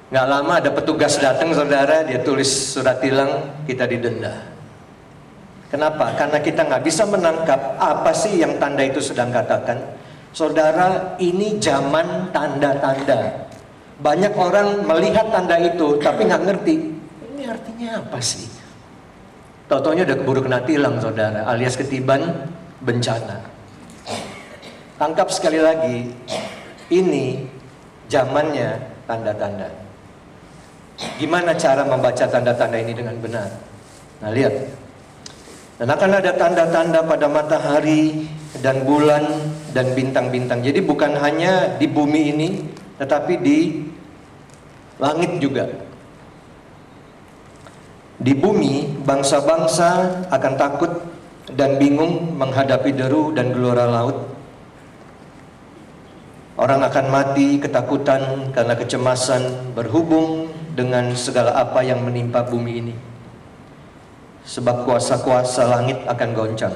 Speaker 2: Nggak lama ada petugas datang, saudara, dia tulis surat tilang, kita didenda. Kenapa? Karena kita nggak bisa menangkap apa sih yang tanda itu sedang katakan. Saudara, ini zaman tanda-tanda. Banyak orang melihat tanda itu tapi nggak ngerti ini artinya apa sih. Tau-taunya udah keburu kena tilang, saudara, alias ketiban bencana. Tangkap sekali lagi, ini zamannya tanda-tanda. Gimana cara membaca tanda-tanda ini dengan benar? Nah, lihat. Dan akan ada tanda-tanda pada matahari dan bulan dan bintang-bintang. Jadi bukan hanya di bumi ini, tetapi di langit juga. Di bumi, bangsa-bangsa akan takut dan bingung menghadapi deru dan gelora laut. Orang akan mati ketakutan karena kecemasan berhubung dengan segala apa yang menimpa bumi ini. Sebab kuasa-kuasa langit akan goncang.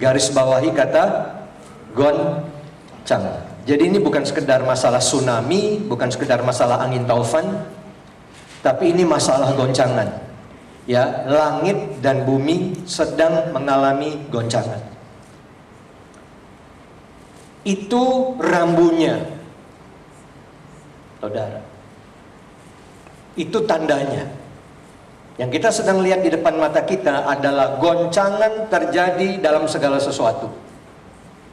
Speaker 2: Garis bawahi kata goncang. Jadi ini bukan sekedar masalah tsunami, bukan sekedar masalah angin taufan, tapi ini masalah goncangan. Ya, langit dan bumi sedang mengalami goncangan. Itu rambunya, saudara. Itu tandanya. Yang kita sedang lihat di depan mata kita adalah goncangan terjadi dalam segala sesuatu.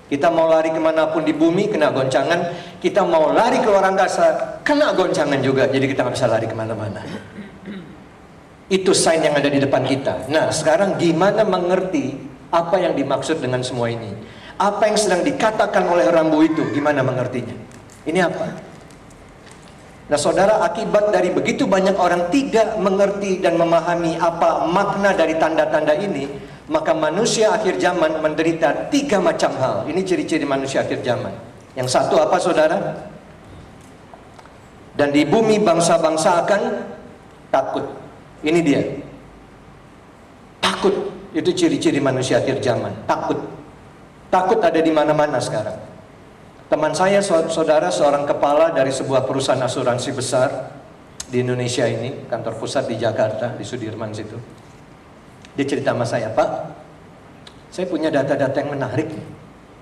Speaker 2: Kita mau lari kemanapun di bumi, kena goncangan. Kita mau lari ke luar angkasa, kena goncangan juga. Jadi kita nggak bisa lari kemana-mana. Itu sign yang ada di depan kita. Nah, sekarang gimana mengerti apa yang dimaksud dengan semua ini? Apa yang sedang dikatakan oleh rambu itu, gimana mengertinya? Ini apa? Nah, saudara, akibat dari begitu banyak orang tidak mengerti dan memahami apa makna dari tanda-tanda ini, maka manusia akhir zaman menderita 3 macam hal. Ini ciri-ciri manusia akhir zaman. Yang satu apa, saudara? Dan di bumi bangsa-bangsa akan takut. Ini dia. Takut. Itu ciri-ciri manusia akhir zaman. Takut. Takut ada di mana-mana sekarang. Teman saya, saudara, seorang kepala dari sebuah perusahaan asuransi besar di Indonesia ini, kantor pusat di Jakarta, di Sudirman situ. Dia cerita sama saya, Pak, saya punya data-data yang menarik nih,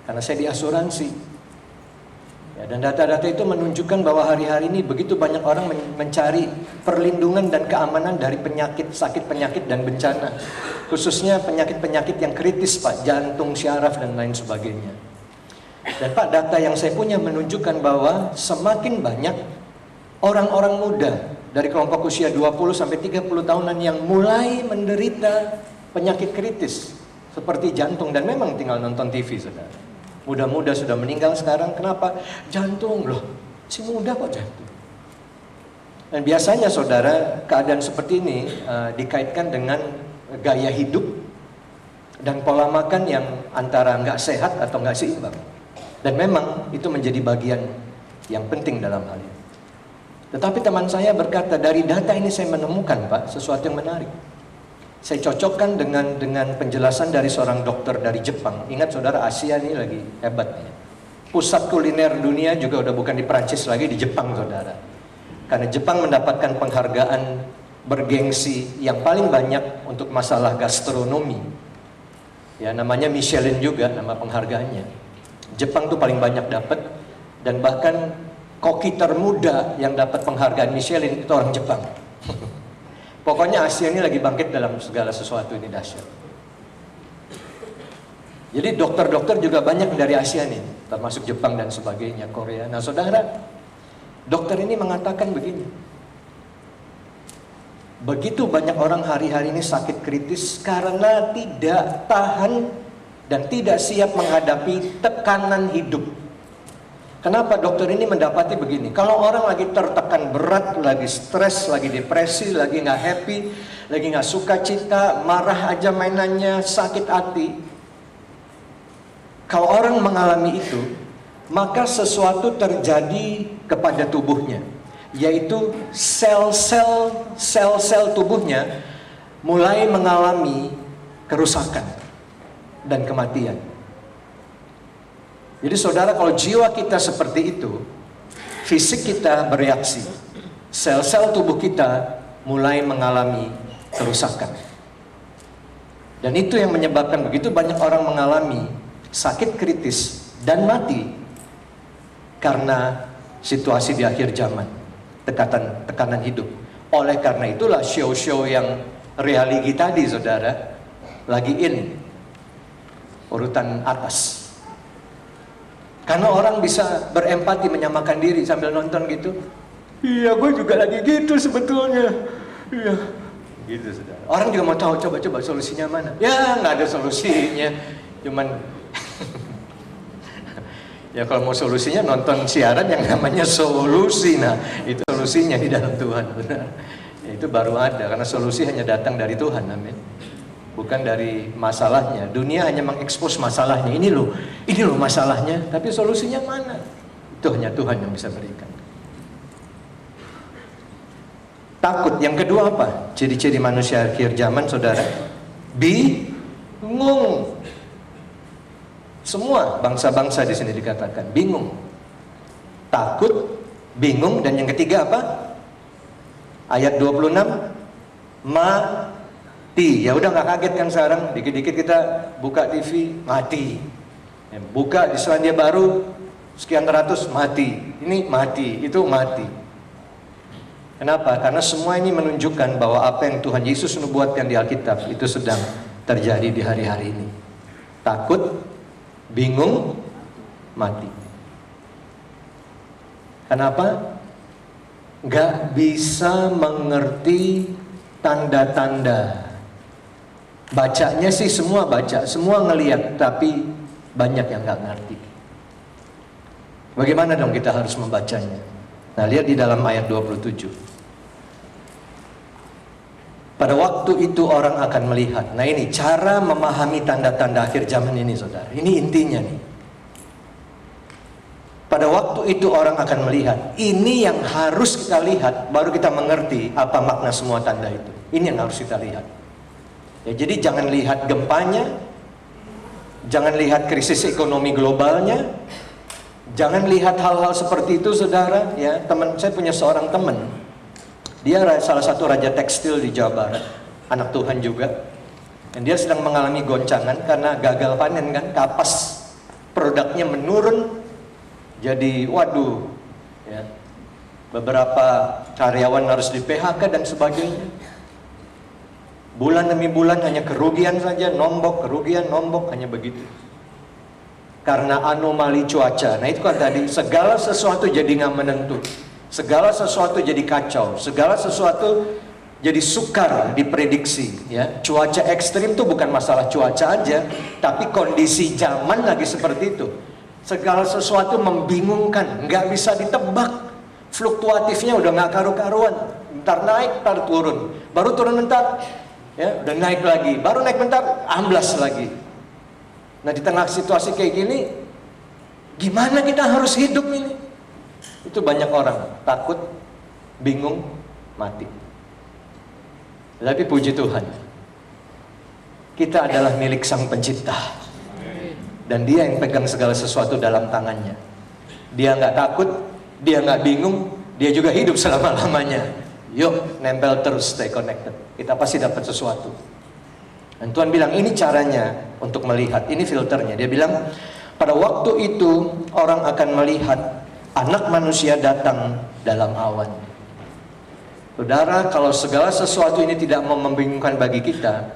Speaker 2: karena saya di asuransi. Ya, dan data-data itu menunjukkan bahwa hari-hari ini begitu banyak orang mencari perlindungan dan keamanan dari penyakit, sakit penyakit dan bencana. Khususnya penyakit-penyakit yang kritis, Pak, jantung, syaraf, dan lain sebagainya. Dan Pak, data yang saya punya menunjukkan bahwa semakin banyak orang-orang muda dari kelompok usia 20 sampai 30 tahunan yang mulai menderita penyakit kritis seperti jantung, dan memang tinggal nonton TV, saudara. Muda-muda sudah meninggal sekarang. Kenapa? Jantung loh, si muda kok jantung. Dan biasanya saudara, keadaan seperti ini dikaitkan dengan gaya hidup dan pola makan yang antara nggak sehat atau nggak seimbang. Dan memang itu menjadi bagian yang penting dalam hal ini. Tetapi teman saya berkata, dari data ini saya menemukan, Pak, sesuatu yang menarik. Saya cocokkan dengan penjelasan dari seorang dokter dari Jepang. Ingat saudara, Asia ini lagi hebat ya. Pusat kuliner dunia juga udah bukan di Perancis lagi, di Jepang, saudara. Karena Jepang mendapatkan penghargaan bergengsi yang paling banyak untuk masalah gastronomi. Ya, namanya Michelin juga nama penghargaannya. Jepang tuh paling banyak dapat, dan bahkan koki termuda yang dapat penghargaan Michelin itu orang Jepang. Pokoknya Asia ini lagi bangkit dalam segala sesuatu, ini dahsyat. Jadi dokter-dokter juga banyak dari Asia nih, termasuk Jepang dan sebagainya, Korea. Nah saudara, dokter ini mengatakan begini, begitu banyak orang hari-hari ini sakit kritis karena tidak tahan dan tidak siap menghadapi tekanan hidup. Kenapa dokter ini mendapati begini? Kalau orang lagi tertekan berat, lagi stres, lagi depresi, lagi nggak happy, lagi nggak suka cita, marah aja mainannya, sakit hati. Kalau orang mengalami itu, maka sesuatu terjadi kepada tubuhnya, yaitu sel-sel tubuhnya mulai mengalami kerusakan dan kematian. Jadi saudara, kalau jiwa kita seperti itu, fisik kita bereaksi, sel-sel tubuh kita mulai mengalami kerusakan. Dan itu yang menyebabkan begitu banyak orang mengalami sakit kritis dan mati karena situasi di akhir zaman, tekanan hidup. Oleh karena itulah show-show yang reality tadi, saudara, lagi in urutan atas. Karena orang bisa berempati, menyamakan diri sambil nonton gitu. Iya, gue juga lagi gitu sebetulnya. Iya, gitu saudara. Orang juga mau tahu, coba solusinya mana? Ya, nggak ada solusinya. Cuman ya kalau mau solusinya nonton siaran yang namanya solusi. Nah, itu solusinya di dalam Tuhan, benar. Ya, itu baru ada, karena solusi hanya datang dari Tuhan, amin. Bukan dari masalahnya. Dunia hanya mengekspos masalahnya. Ini loh masalahnya, tapi solusinya mana? Itu hanya Tuhan yang bisa berikan. Takut. Yang kedua apa? Ciri-ciri manusia akhir zaman, saudara. Bingung. Semua bangsa-bangsa di sini dikatakan bingung, takut, bingung, dan yang ketiga apa? Ayat 26, mati. Ya udah nggak kaget kan sekarang, dikit-dikit kita buka TV mati, buka di Selandia Baru sekian ratus mati, ini mati, itu mati. Kenapa? Karena semua ini menunjukkan bahwa apa yang Tuhan Yesus nubuatkan di Alkitab itu sedang terjadi di hari-hari ini. Takut, bingung, mati. Kenapa? Gak bisa mengerti tanda-tanda. Bacanya sih semua baca, semua ngelihat, tapi banyak yang gak ngerti. Bagaimana dong kita harus membacanya? Nah, lihat di dalam ayat 27. Pada waktu itu orang akan melihat. Nah, ini cara memahami tanda-tanda akhir zaman ini, saudara. Ini intinya nih. Pada waktu itu orang akan melihat. Ini yang harus kita lihat, baru kita mengerti apa makna semua tanda itu. Ini yang harus kita lihat. Ya, jadi jangan lihat gempanya, jangan lihat krisis ekonomi globalnya, jangan lihat hal-hal seperti itu, saudara. Ya, saya punya seorang teman. Dia salah satu raja tekstil di Jawa Barat, anak Tuhan juga. Dan dia sedang mengalami goncangan karena gagal panen kan, kapas produknya menurun. Jadi waduh, ya, beberapa karyawan harus di PHK dan sebagainya. Bulan demi bulan hanya kerugian saja, nombok, hanya begitu. Karena anomali cuaca. Nah itu kan tadi, segala sesuatu jadi nggak menentu. segala sesuatu jadi kacau, segala sesuatu jadi sukar diprediksi, ya. Cuaca ekstrim itu bukan masalah cuaca aja, tapi kondisi zaman lagi seperti itu. Segala sesuatu membingungkan, nggak bisa ditebak. Fluktuatifnya udah nggak karu-karuan. Bentar naik, bentar turun. Baru turun bentar, ya, udah naik lagi. Baru naik bentar, amblas lagi. Nah, di tengah situasi kayak gini, gimana kita harus hidup ini? Itu banyak orang takut, bingung, mati. Tapi puji Tuhan, kita adalah milik Sang Pencipta, dan Dia yang pegang segala sesuatu dalam tangannya. Dia nggak takut, Dia nggak bingung, Dia juga hidup selama-lamanya. Yuk, nempel terus, stay connected. Kita pasti dapat sesuatu. Dan Tuhan bilang, ini caranya untuk melihat, ini filternya. Dia bilang, pada waktu itu orang akan melihat Anak Manusia datang dalam awan. Saudara, kalau segala sesuatu ini tidak membingungkan bagi kita,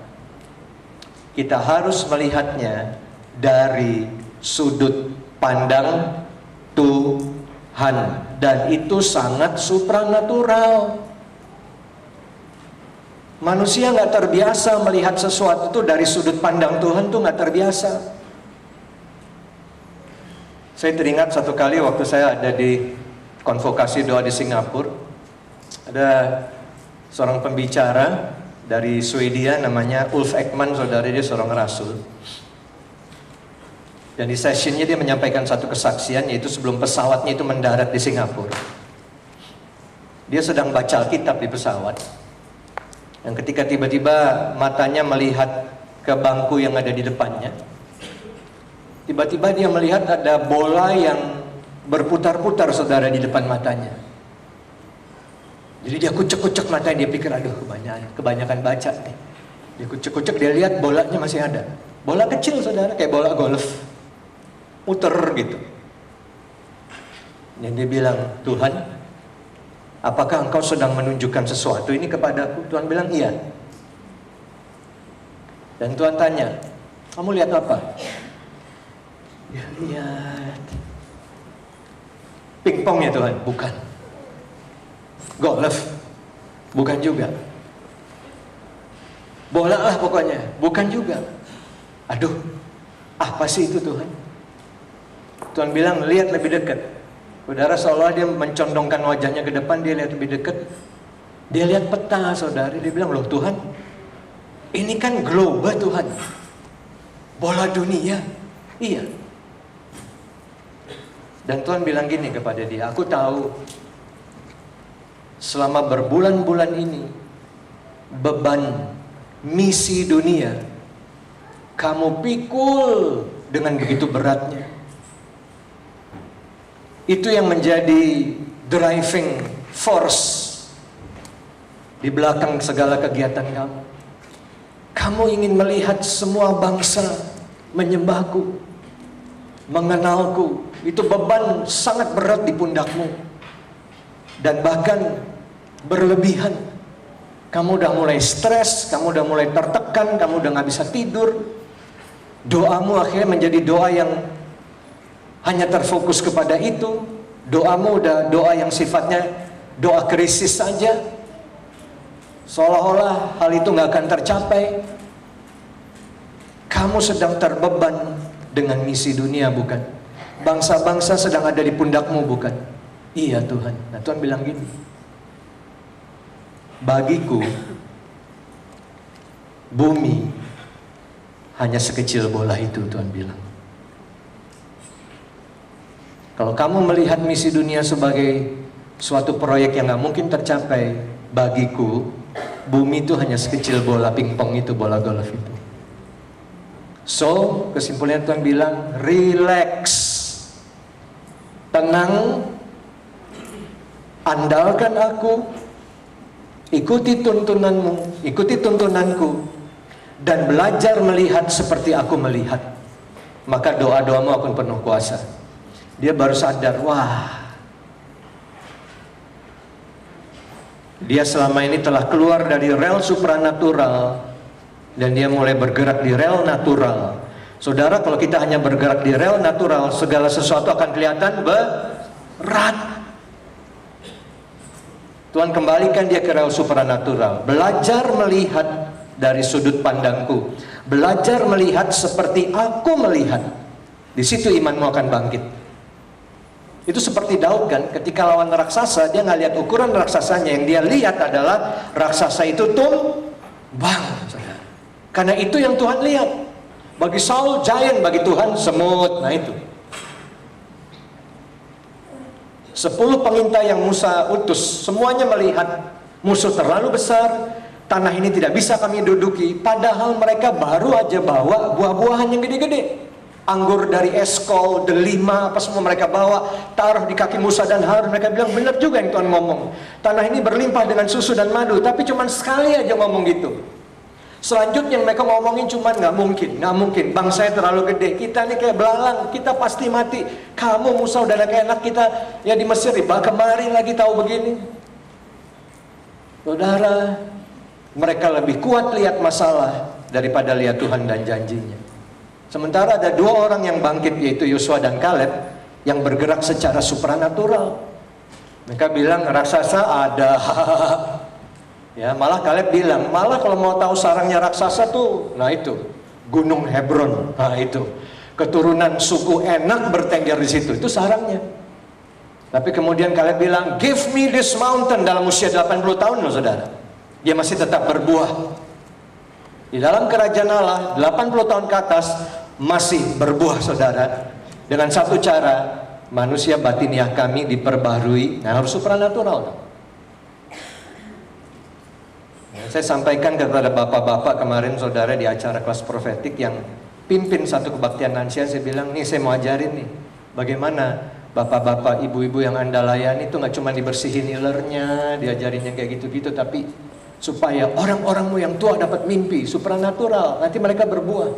Speaker 2: kita harus melihatnya dari sudut pandang Tuhan. Dan itu sangat supranatural. Manusia nggak terbiasa melihat sesuatu itu dari sudut pandang Tuhan, tuh nggak terbiasa. Saya teringat satu kali waktu saya ada di konvokasi doa di Singapura, ada seorang pembicara dari Swedia namanya Ulf Ekman, saudara, dia seorang rasul. Dan di sessionnya dia menyampaikan satu kesaksian, yaitu sebelum pesawatnya itu mendarat di Singapura. Dia sedang baca Alkitab di pesawat. Dan ketika tiba-tiba matanya melihat ke bangku yang ada di depannya, tiba-tiba dia melihat ada bola yang berputar-putar, saudara, di depan matanya. Jadi dia kucek-kucek matanya, dia pikir, aduh kebanyakan baca nih. Dia kucek-kucek, dia lihat bolanya masih ada. Bola kecil, saudara, kayak bola golf, muter gitu. Dan dia bilang, Tuhan, apakah Engkau sedang menunjukkan sesuatu ini kepadaku? Tuhan bilang, iya. Dan Tuhan tanya, kamu lihat apa? Dia lihat pingpong ya Tuhan, bukan. Golf, bukan juga. Bola lah pokoknya, bukan juga. Aduh, apa sih itu Tuhan? Tuhan bilang, lihat lebih dekat. Saudara, seolah dia mencondongkan wajahnya ke depan, dia lihat lebih dekat. Dia lihat peta, saudara. Dia bilang, loh Tuhan, ini kan globe Tuhan, bola dunia. Iya. Dan Tuhan bilang gini kepada dia, aku tahu selama berbulan-bulan ini beban misi dunia kamu pikul dengan begitu beratnya. Itu yang menjadi driving force di belakang segala kegiatan kamu. Kamu ingin melihat semua bangsa menyembahku, mengenalku. Itu beban sangat berat di pundakmu, dan bahkan berlebihan. Kamu udah mulai stres, kamu udah mulai tertekan, kamu udah gak bisa tidur. Doamu akhirnya menjadi doa yang hanya terfokus kepada itu. Doamu udah doa yang sifatnya doa krisis saja, seolah-olah hal itu gak akan tercapai. Kamu sedang terbeban dengan misi dunia, bukan? Bangsa-bangsa sedang ada di pundakmu, bukan? Iya Tuhan. Nah Tuhan bilang gini, bagiku bumi hanya sekecil bola itu, Tuhan bilang. Kalau kamu melihat misi dunia sebagai suatu proyek yang gak mungkin tercapai, bagiku bumi itu hanya sekecil bola pingpong itu, bola golf itu. So, kesimpulannya Tuhan bilang, relax, tenang, andalkan aku, ikuti tuntunanmu, ikuti tuntunanku, dan belajar melihat seperti aku melihat. Maka doa-doamu akan penuh kuasa. Dia baru sadar, wah, dia selama ini telah keluar dari rel supranatural dan dia mulai bergerak di rel natural. Saudara, kalau kita hanya bergerak di rel natural, segala sesuatu akan kelihatan berat. Tuhan kembalikan dia ke realm supranatural. Belajar melihat dari sudut pandangku. Belajar melihat seperti aku melihat. Di situ imanmu akan bangkit. Itu seperti Daud kan, ketika lawan raksasa, dia nggak lihat ukuran raksasanya. Yang dia lihat adalah raksasa itu tumbang. Karena itu yang Tuhan lihat. Bagi Saul giant, bagi Tuhan semut. Nah itu 10 pengintai yang Musa utus, semuanya melihat musuh terlalu besar, tanah ini tidak bisa kami duduki. Padahal mereka baru aja bawa buah-buahan yang gede-gede. Anggur dari Eskol, delima, apa semua mereka bawa, taruh di kaki Musa dan Harun. Mereka bilang, benar juga yang Tuhan ngomong. Tanah ini berlimpah dengan susu dan madu, tapi cuma sekali aja ngomong gitu. Selanjutnya mereka ngomongin cuman nggak mungkin. Bangsa terlalu gede, kita nih kayak belalang, kita pasti mati. Kamu Musa udah kayak anak kita ya di Mesir, dibawa kemari lagi tahu begini. Saudara, mereka lebih kuat lihat masalah daripada lihat Tuhan dan janjinya. Sementara ada 2 orang yang bangkit, yaitu Yosua dan Kaleb, yang bergerak secara supranatural. Mereka bilang raksasa ada. Ya, malah Kaleb bilang, malah kalau mau tahu sarangnya raksasa tuh, nah itu Gunung Hebron. Nah itu keturunan suku Enak bertengger di situ, itu sarangnya. Tapi kemudian Kaleb bilang, give me this mountain, dalam usia 80 tahun loh saudara. Dia masih tetap berbuah. Di dalam kerajaan Allah 80 tahun ke atas masih berbuah saudara. Dengan satu cara, manusia batiniah kami diperbaharui. Nah harus supranatural. Saya sampaikan kepada bapak-bapak kemarin saudara di acara kelas profetik yang pimpin satu kebaktian lansia. Saya bilang, nih saya mau ajarin nih bagaimana bapak-bapak, ibu-ibu yang Anda layani itu nggak cuma dibersihin ilernya, diajarinnya kayak gitu-gitu, tapi supaya orang-orangmu yang tua dapat mimpi supranatural, nanti mereka berbuah.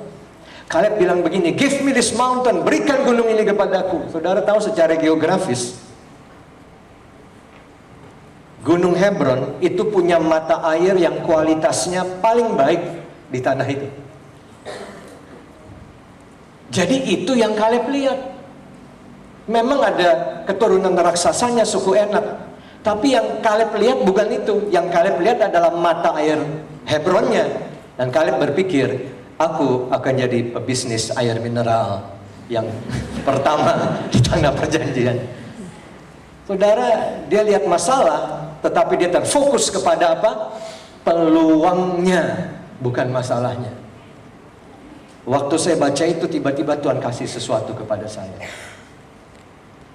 Speaker 2: Kaleb bilang begini, give me this mountain, berikan gunung ini kepadaku. Saudara tahu secara geografis Gunung Hebron itu punya mata air yang kualitasnya paling baik di tanah itu. Jadi itu yang Kaleb lihat. Memang ada keturunan raksasanya suku Enak, tapi yang Kaleb lihat bukan itu. Yang Kaleb lihat adalah mata air Hebronnya. Dan Kaleb berpikir, aku akan jadi pebisnis air mineral yang pertama di tanah perjanjian. Saudara, dia lihat masalah, tetapi dia terfokus kepada apa? Peluangnya, bukan masalahnya. Waktu saya baca itu, tiba-tiba Tuhan kasih sesuatu kepada saya.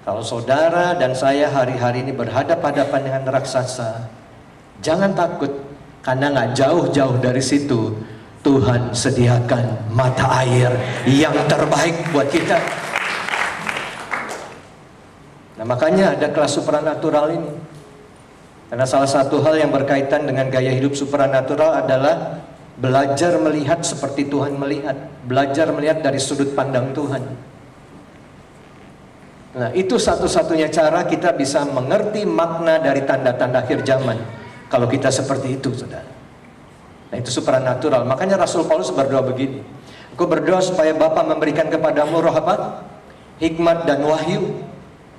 Speaker 2: Kalau saudara dan saya hari-hari ini berhadapan-hadapan dengan raksasa, jangan takut, karena nggak jauh-jauh dari situ Tuhan sediakan mata air yang terbaik buat kita. Nah makanya ada kelas supranatural ini. Karena salah satu hal yang berkaitan dengan gaya hidup supranatural adalah belajar melihat seperti Tuhan melihat. Belajar melihat dari sudut pandang Tuhan. Nah itu satu-satunya cara kita bisa mengerti makna dari tanda-tanda akhir zaman. Kalau kita seperti itu saudara. Nah itu supranatural. Makanya Rasul Paulus berdoa begini. Aku berdoa supaya Bapa memberikan kepadamu roh apa? Hikmat dan wahyu.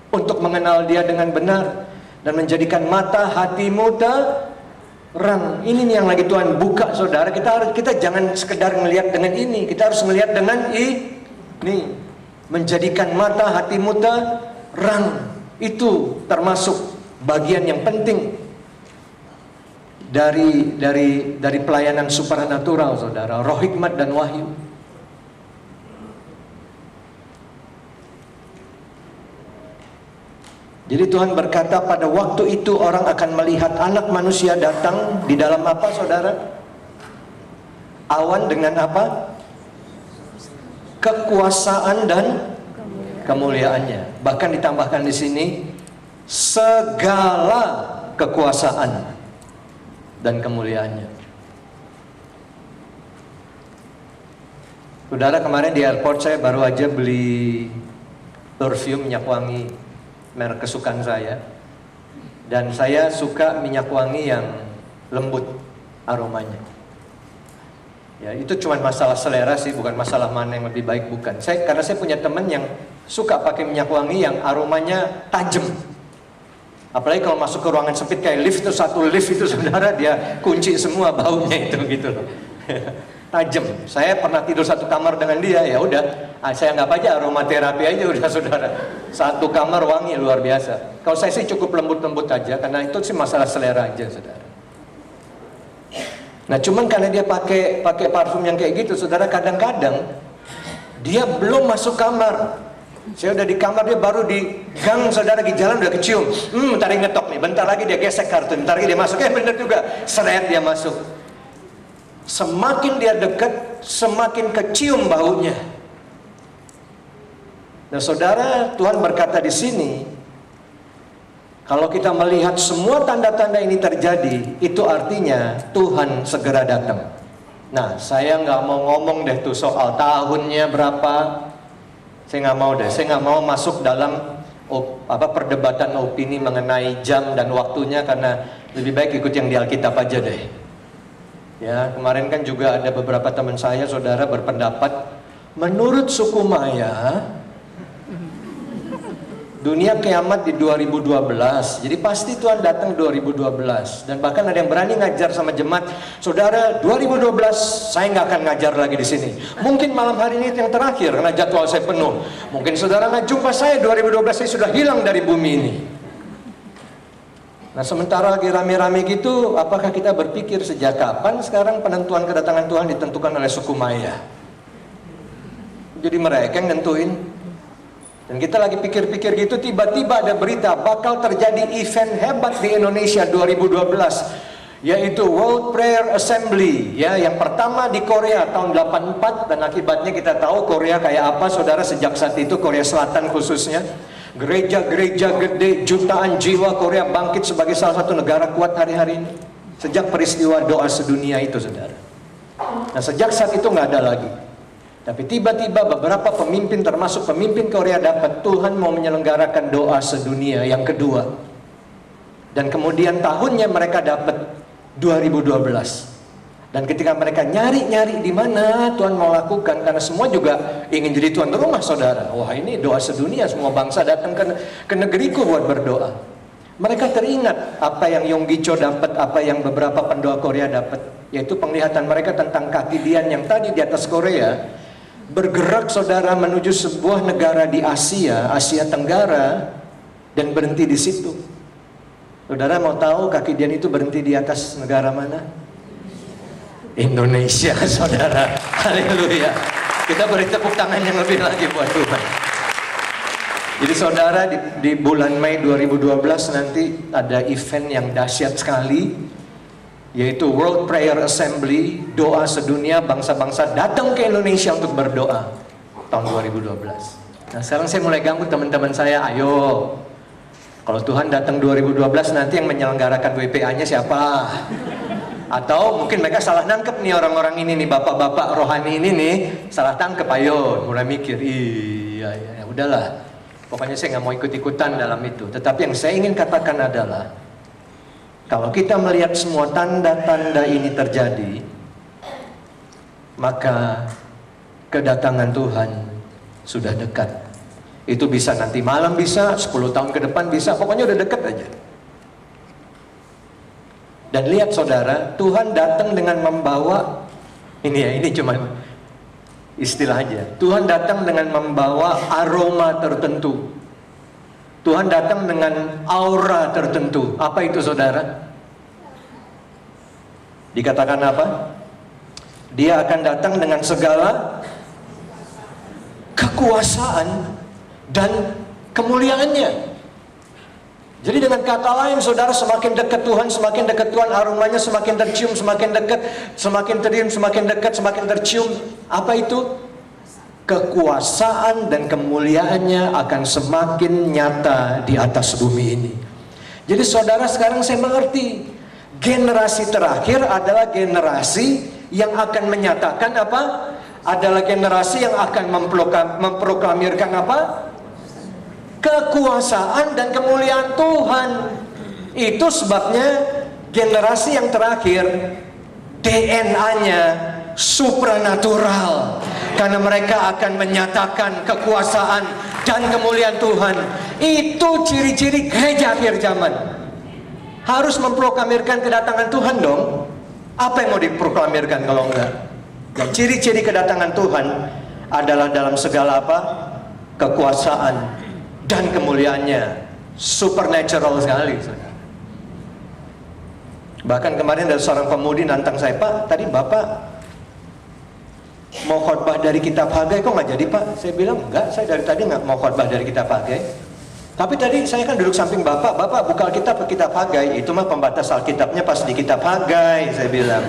Speaker 2: Untuk mengenal dia dengan benar. Dan menjadikan mata hatimu terang. Ini nih yang lagi Tuhan buka saudara. Kita jangan sekedar melihat dengan ini. Kita harus melihat dengan ini. Menjadikan mata hatimu terang. Itu termasuk bagian yang penting dari pelayanan supranatural saudara. Roh hikmat dan wahyu. Jadi Tuhan berkata pada waktu itu orang akan melihat anak manusia datang di dalam apa saudara? Awan dengan apa? Kekuasaan dan kemuliaannya. Bahkan ditambahkan di sini segala kekuasaan dan kemuliaannya. Saudara, kemarin di airport saya baru aja beli perfume minyak wangi merek kesukaan saya. Dan saya suka minyak wangi yang lembut aromanya. Ya, itu cuma masalah selera sih, bukan masalah mana yang lebih baik, bukan. Karena saya punya teman yang suka pakai minyak wangi yang aromanya tajam. Apalagi kalau masuk ke ruangan sempit kayak lift itu, satu lift itu saudara dia kunci semua baunya itu gitu loh. Tajam. Saya pernah tidur satu kamar dengan dia, ya udah, saya anggap aja aromaterapi aja udah saudara. Satu kamar wangi luar biasa. Kalau saya sih cukup lembut-lembut aja, karena itu sih masalah selera aja saudara. Nah cuman karena dia pakai parfum yang kayak gitu saudara, kadang-kadang dia belum masuk kamar. Saya udah di kamar, dia baru di gang saudara, di jalan udah kecium. Bentar lagi ngetok nih, bentar lagi dia gesek kartu, bentar lagi dia masuk. Bener juga, seret dia masuk. Semakin dia dekat, semakin kecium baunya. Nah saudara, Tuhan berkata di sini, kalau kita melihat semua tanda-tanda ini terjadi, itu artinya Tuhan segera datang. Nah saya nggak mau ngomong deh tuh soal tahunnya berapa. Saya nggak mau deh, saya nggak mau masuk dalam perdebatan opini mengenai jam dan waktunya, karena lebih baik ikut yang di Alkitab aja deh. Ya, kemarin kan juga ada beberapa teman saya, saudara, berpendapat menurut suku Maya dunia kiamat di 2012. Jadi pasti Tuhan datang 2012. Dan bahkan ada yang berani ngajar sama jemaat, saudara, 2012 saya nggak akan ngajar lagi di sini. Mungkin malam hari ini yang terakhir karena jadwal saya penuh. Mungkin saudara nggak jumpa saya 2012, saya sudah hilang dari bumi ini. Nah sementara lagi rame-rame gitu, apakah kita berpikir sejak kapan sekarang penentuan kedatangan Tuhan ditentukan oleh suku Maya? Jadi mereka yang nentuin. Dan kita lagi pikir-pikir gitu, tiba-tiba ada berita bakal terjadi event hebat di Indonesia 2012, yaitu World Prayer Assembly, ya, yang pertama di Korea tahun 84. Dan akibatnya kita tahu Korea kayak apa saudara sejak saat itu, Korea Selatan khususnya. Gereja-gereja gede, jutaan jiwa, Korea bangkit sebagai salah satu negara kuat hari-hari ini sejak peristiwa doa sedunia itu saudara. Nah sejak saat itu nggak ada lagi. Tapi tiba-tiba beberapa pemimpin, termasuk pemimpin Korea, dapat Tuhan mau menyelenggarakan doa sedunia yang kedua. Dan kemudian tahunnya mereka dapat 2012. Dan ketika mereka nyari-nyari di mana Tuhan mau lakukan, karena semua juga ingin jadi tuan rumah saudara. Wah ini doa sedunia, semua bangsa datang ke negeriku buat berdoa. Mereka teringat apa yang Yonggi Cho dapat, apa yang beberapa pendoa Korea dapat, yaitu penglihatan mereka tentang kaki Dian yang tadi di atas Korea bergerak saudara menuju sebuah negara di Asia Tenggara dan berhenti di situ. Saudara mau tahu kaki Dian itu berhenti di atas negara mana? Indonesia saudara. Haleluya. Kita beri tepuk tangan yang lebih lagi buat Tuhan. Jadi saudara di bulan Mei 2012 nanti ada event yang dahsyat sekali, yaitu World Prayer Assembly, doa sedunia, bangsa-bangsa datang ke Indonesia untuk berdoa tahun 2012. Nah sekarang saya mulai ganggu teman-teman saya, ayo, kalau Tuhan datang 2012 nanti yang menyelenggarakan WPA-nya siapa? Atau mungkin mereka salah nangkep nih orang-orang ini nih, bapak-bapak rohani ini nih, salah tangkep, ayo, mulai mikir, iya, udahlah, pokoknya saya nggak mau ikut-ikutan dalam itu. Tetapi yang saya ingin katakan adalah, kalau kita melihat semua tanda-tanda ini terjadi, maka kedatangan Tuhan sudah dekat. Itu bisa nanti malam, bisa 10 tahun ke depan, bisa, pokoknya udah dekat aja. Dan lihat saudara, Tuhan datang dengan membawa, ini cuma istilah aja. Tuhan datang dengan membawa aroma tertentu. Tuhan datang dengan aura tertentu. Apa itu saudara? Dikatakan apa? Dia akan datang dengan segala kekuasaan dan kemuliaannya. Jadi dengan kata lain saudara, semakin dekat Tuhan, semakin dekat Tuhan, aromanya semakin tercium, semakin dekat, semakin tercium, semakin dekat, semakin tercium. Apa itu? Kekuasaan dan kemuliaannya akan semakin nyata di atas bumi ini. Jadi saudara, sekarang saya mengerti, generasi terakhir adalah generasi yang akan menyatakan apa? Adalah generasi yang akan memproklamirkan apa? Kekuasaan dan kemuliaan Tuhan. Itu sebabnya generasi yang terakhir DNA-nya supranatural, karena mereka akan menyatakan kekuasaan dan kemuliaan Tuhan. Itu ciri-ciri gereja akhir zaman. Harus memproklamirkan kedatangan Tuhan dong. Apa yang mau diproklamirkan kalau enggak? Dan ciri-ciri kedatangan Tuhan adalah dalam segala apa? Kekuasaan dan kemuliaannya. Supernatural sekali. Bahkan kemarin ada seorang pemudi nantang saya, Pak, tadi Bapak mau khotbah dari kitab Hagai, kok nggak jadi Pak? Saya bilang, enggak, saya dari tadi nggak mau khotbah dari kitab Hagai. Tapi tadi saya kan duduk samping Bapak buka kitab ke kitab Hagai, itu mah pembatas Alkitabnya pas di kitab Hagai, saya bilang.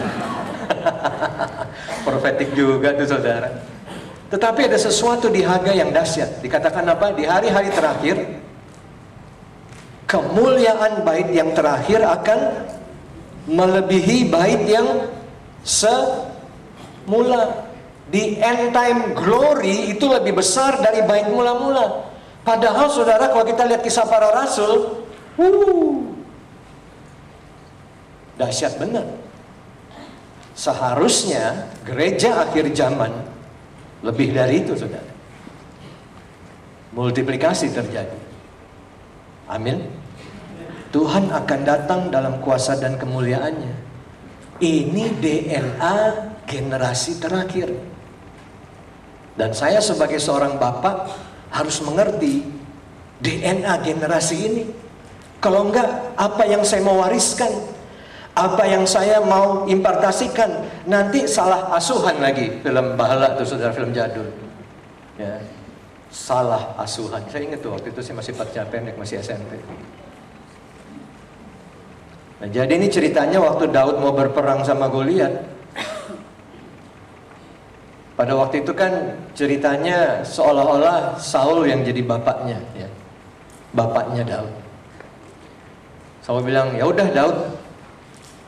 Speaker 2: Profetik juga tuh saudara. Tetapi ada sesuatu di Hagai yang dahsyat. Dikatakan apa? Di hari-hari terakhir, kemuliaan bait yang terakhir akan melebihi bait yang semula. Di end time glory itu lebih besar dari bait mula-mula. Padahal saudara, kalau kita lihat kisah para rasul, dahsyat benar. Seharusnya gereja akhir zaman lebih dari itu, saudara. Multiplikasi terjadi. Amin. Tuhan akan datang dalam kuasa dan kemuliaannya. Ini DNA generasi terakhir. Dan saya sebagai seorang bapak harus mengerti DNA generasi ini. Kalau enggak, apa yang saya mau wariskan, apa yang saya mau impartasikan, nanti salah asuhan lagi. Film Bahala tuh saudara, film jadul. Ya, salah asuhan. Saya ingat tuh waktu itu saya masih pacar pendek, masih SMP. Nah, jadi ini ceritanya waktu Daud mau berperang sama Goliat. Pada waktu itu kan ceritanya seolah-olah Saul yang jadi bapaknya, ya. Bapaknya Daud. Saul bilang, ya udah Daud,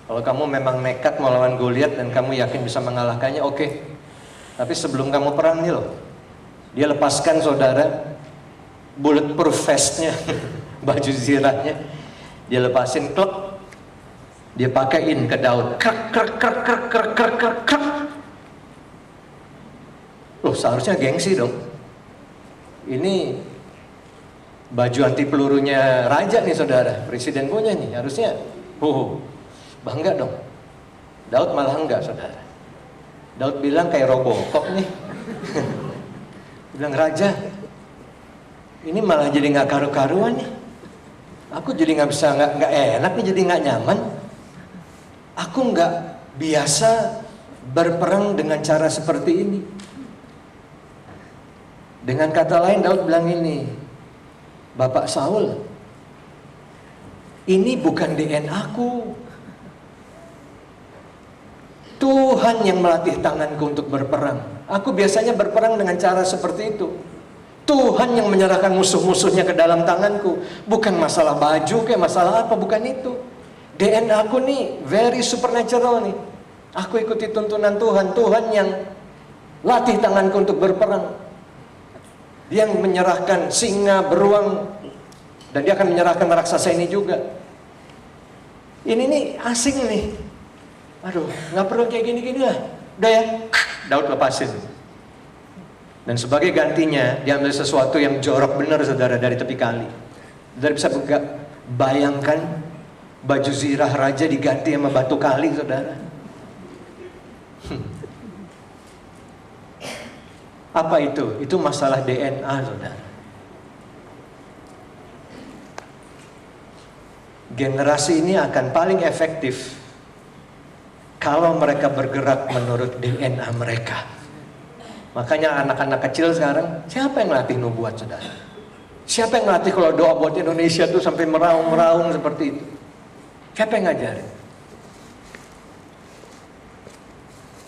Speaker 2: kalau kamu memang nekat melawan Goliat dan kamu yakin bisa mengalahkannya, oke. Tapi sebelum kamu perang nih loh, dia lepaskan saudara bulletproof vestnya, baju zirahnya, dia lepasin, klek, dia pakaiin ke Daud, krek krek krek krek krek krek krek krek. Loh, seharusnya gengsi dong. Ini baju anti pelurunya raja nih saudara, presiden punya nih, harusnya bangga dong. Daud malah enggak saudara. Daud bilang kayak Robocop nih. Bilang, raja, ini malah jadi nggak karu-karuan nih. Aku jadi nggak bisa, nggak enak nih, jadi nggak nyaman. Aku nggak biasa berperang dengan cara seperti ini. Dengan kata lain, Daud bilang ini, Bapak Saul, ini bukan DNA aku. Tuhan yang melatih tanganku untuk berperang. Aku biasanya berperang dengan cara seperti itu. Tuhan yang menyerahkan musuh-musuhnya ke dalam tanganku. Bukan masalah baju, kayak masalah apa, bukan itu. DNA aku nih, very supernatural nih. Aku ikuti tuntunan Tuhan. Tuhan yang latih tanganku untuk berperang. Dia yang menyerahkan singa, beruang, dan dia akan menyerahkan raksasa ini juga. Ini nih asing nih. Aduh, nggak perlu kayak gini-gini lah. Udah ya, Daud lepasin. Dan sebagai gantinya, dia ambil sesuatu yang jorok benar saudara dari tepi kali. Saudara bisa bayangkan baju zirah raja diganti sama batu kali saudara. Apa itu? Itu masalah DNA saudara. Generasi ini akan paling efektif kalau mereka bergerak menurut DNA mereka. Makanya anak-anak kecil sekarang, siapa yang ngelatih nubuat saudara? Siapa yang ngelatih kalau doa buat Indonesia tuh sampai meraung-meraung seperti itu? Siapa yang ngajarin?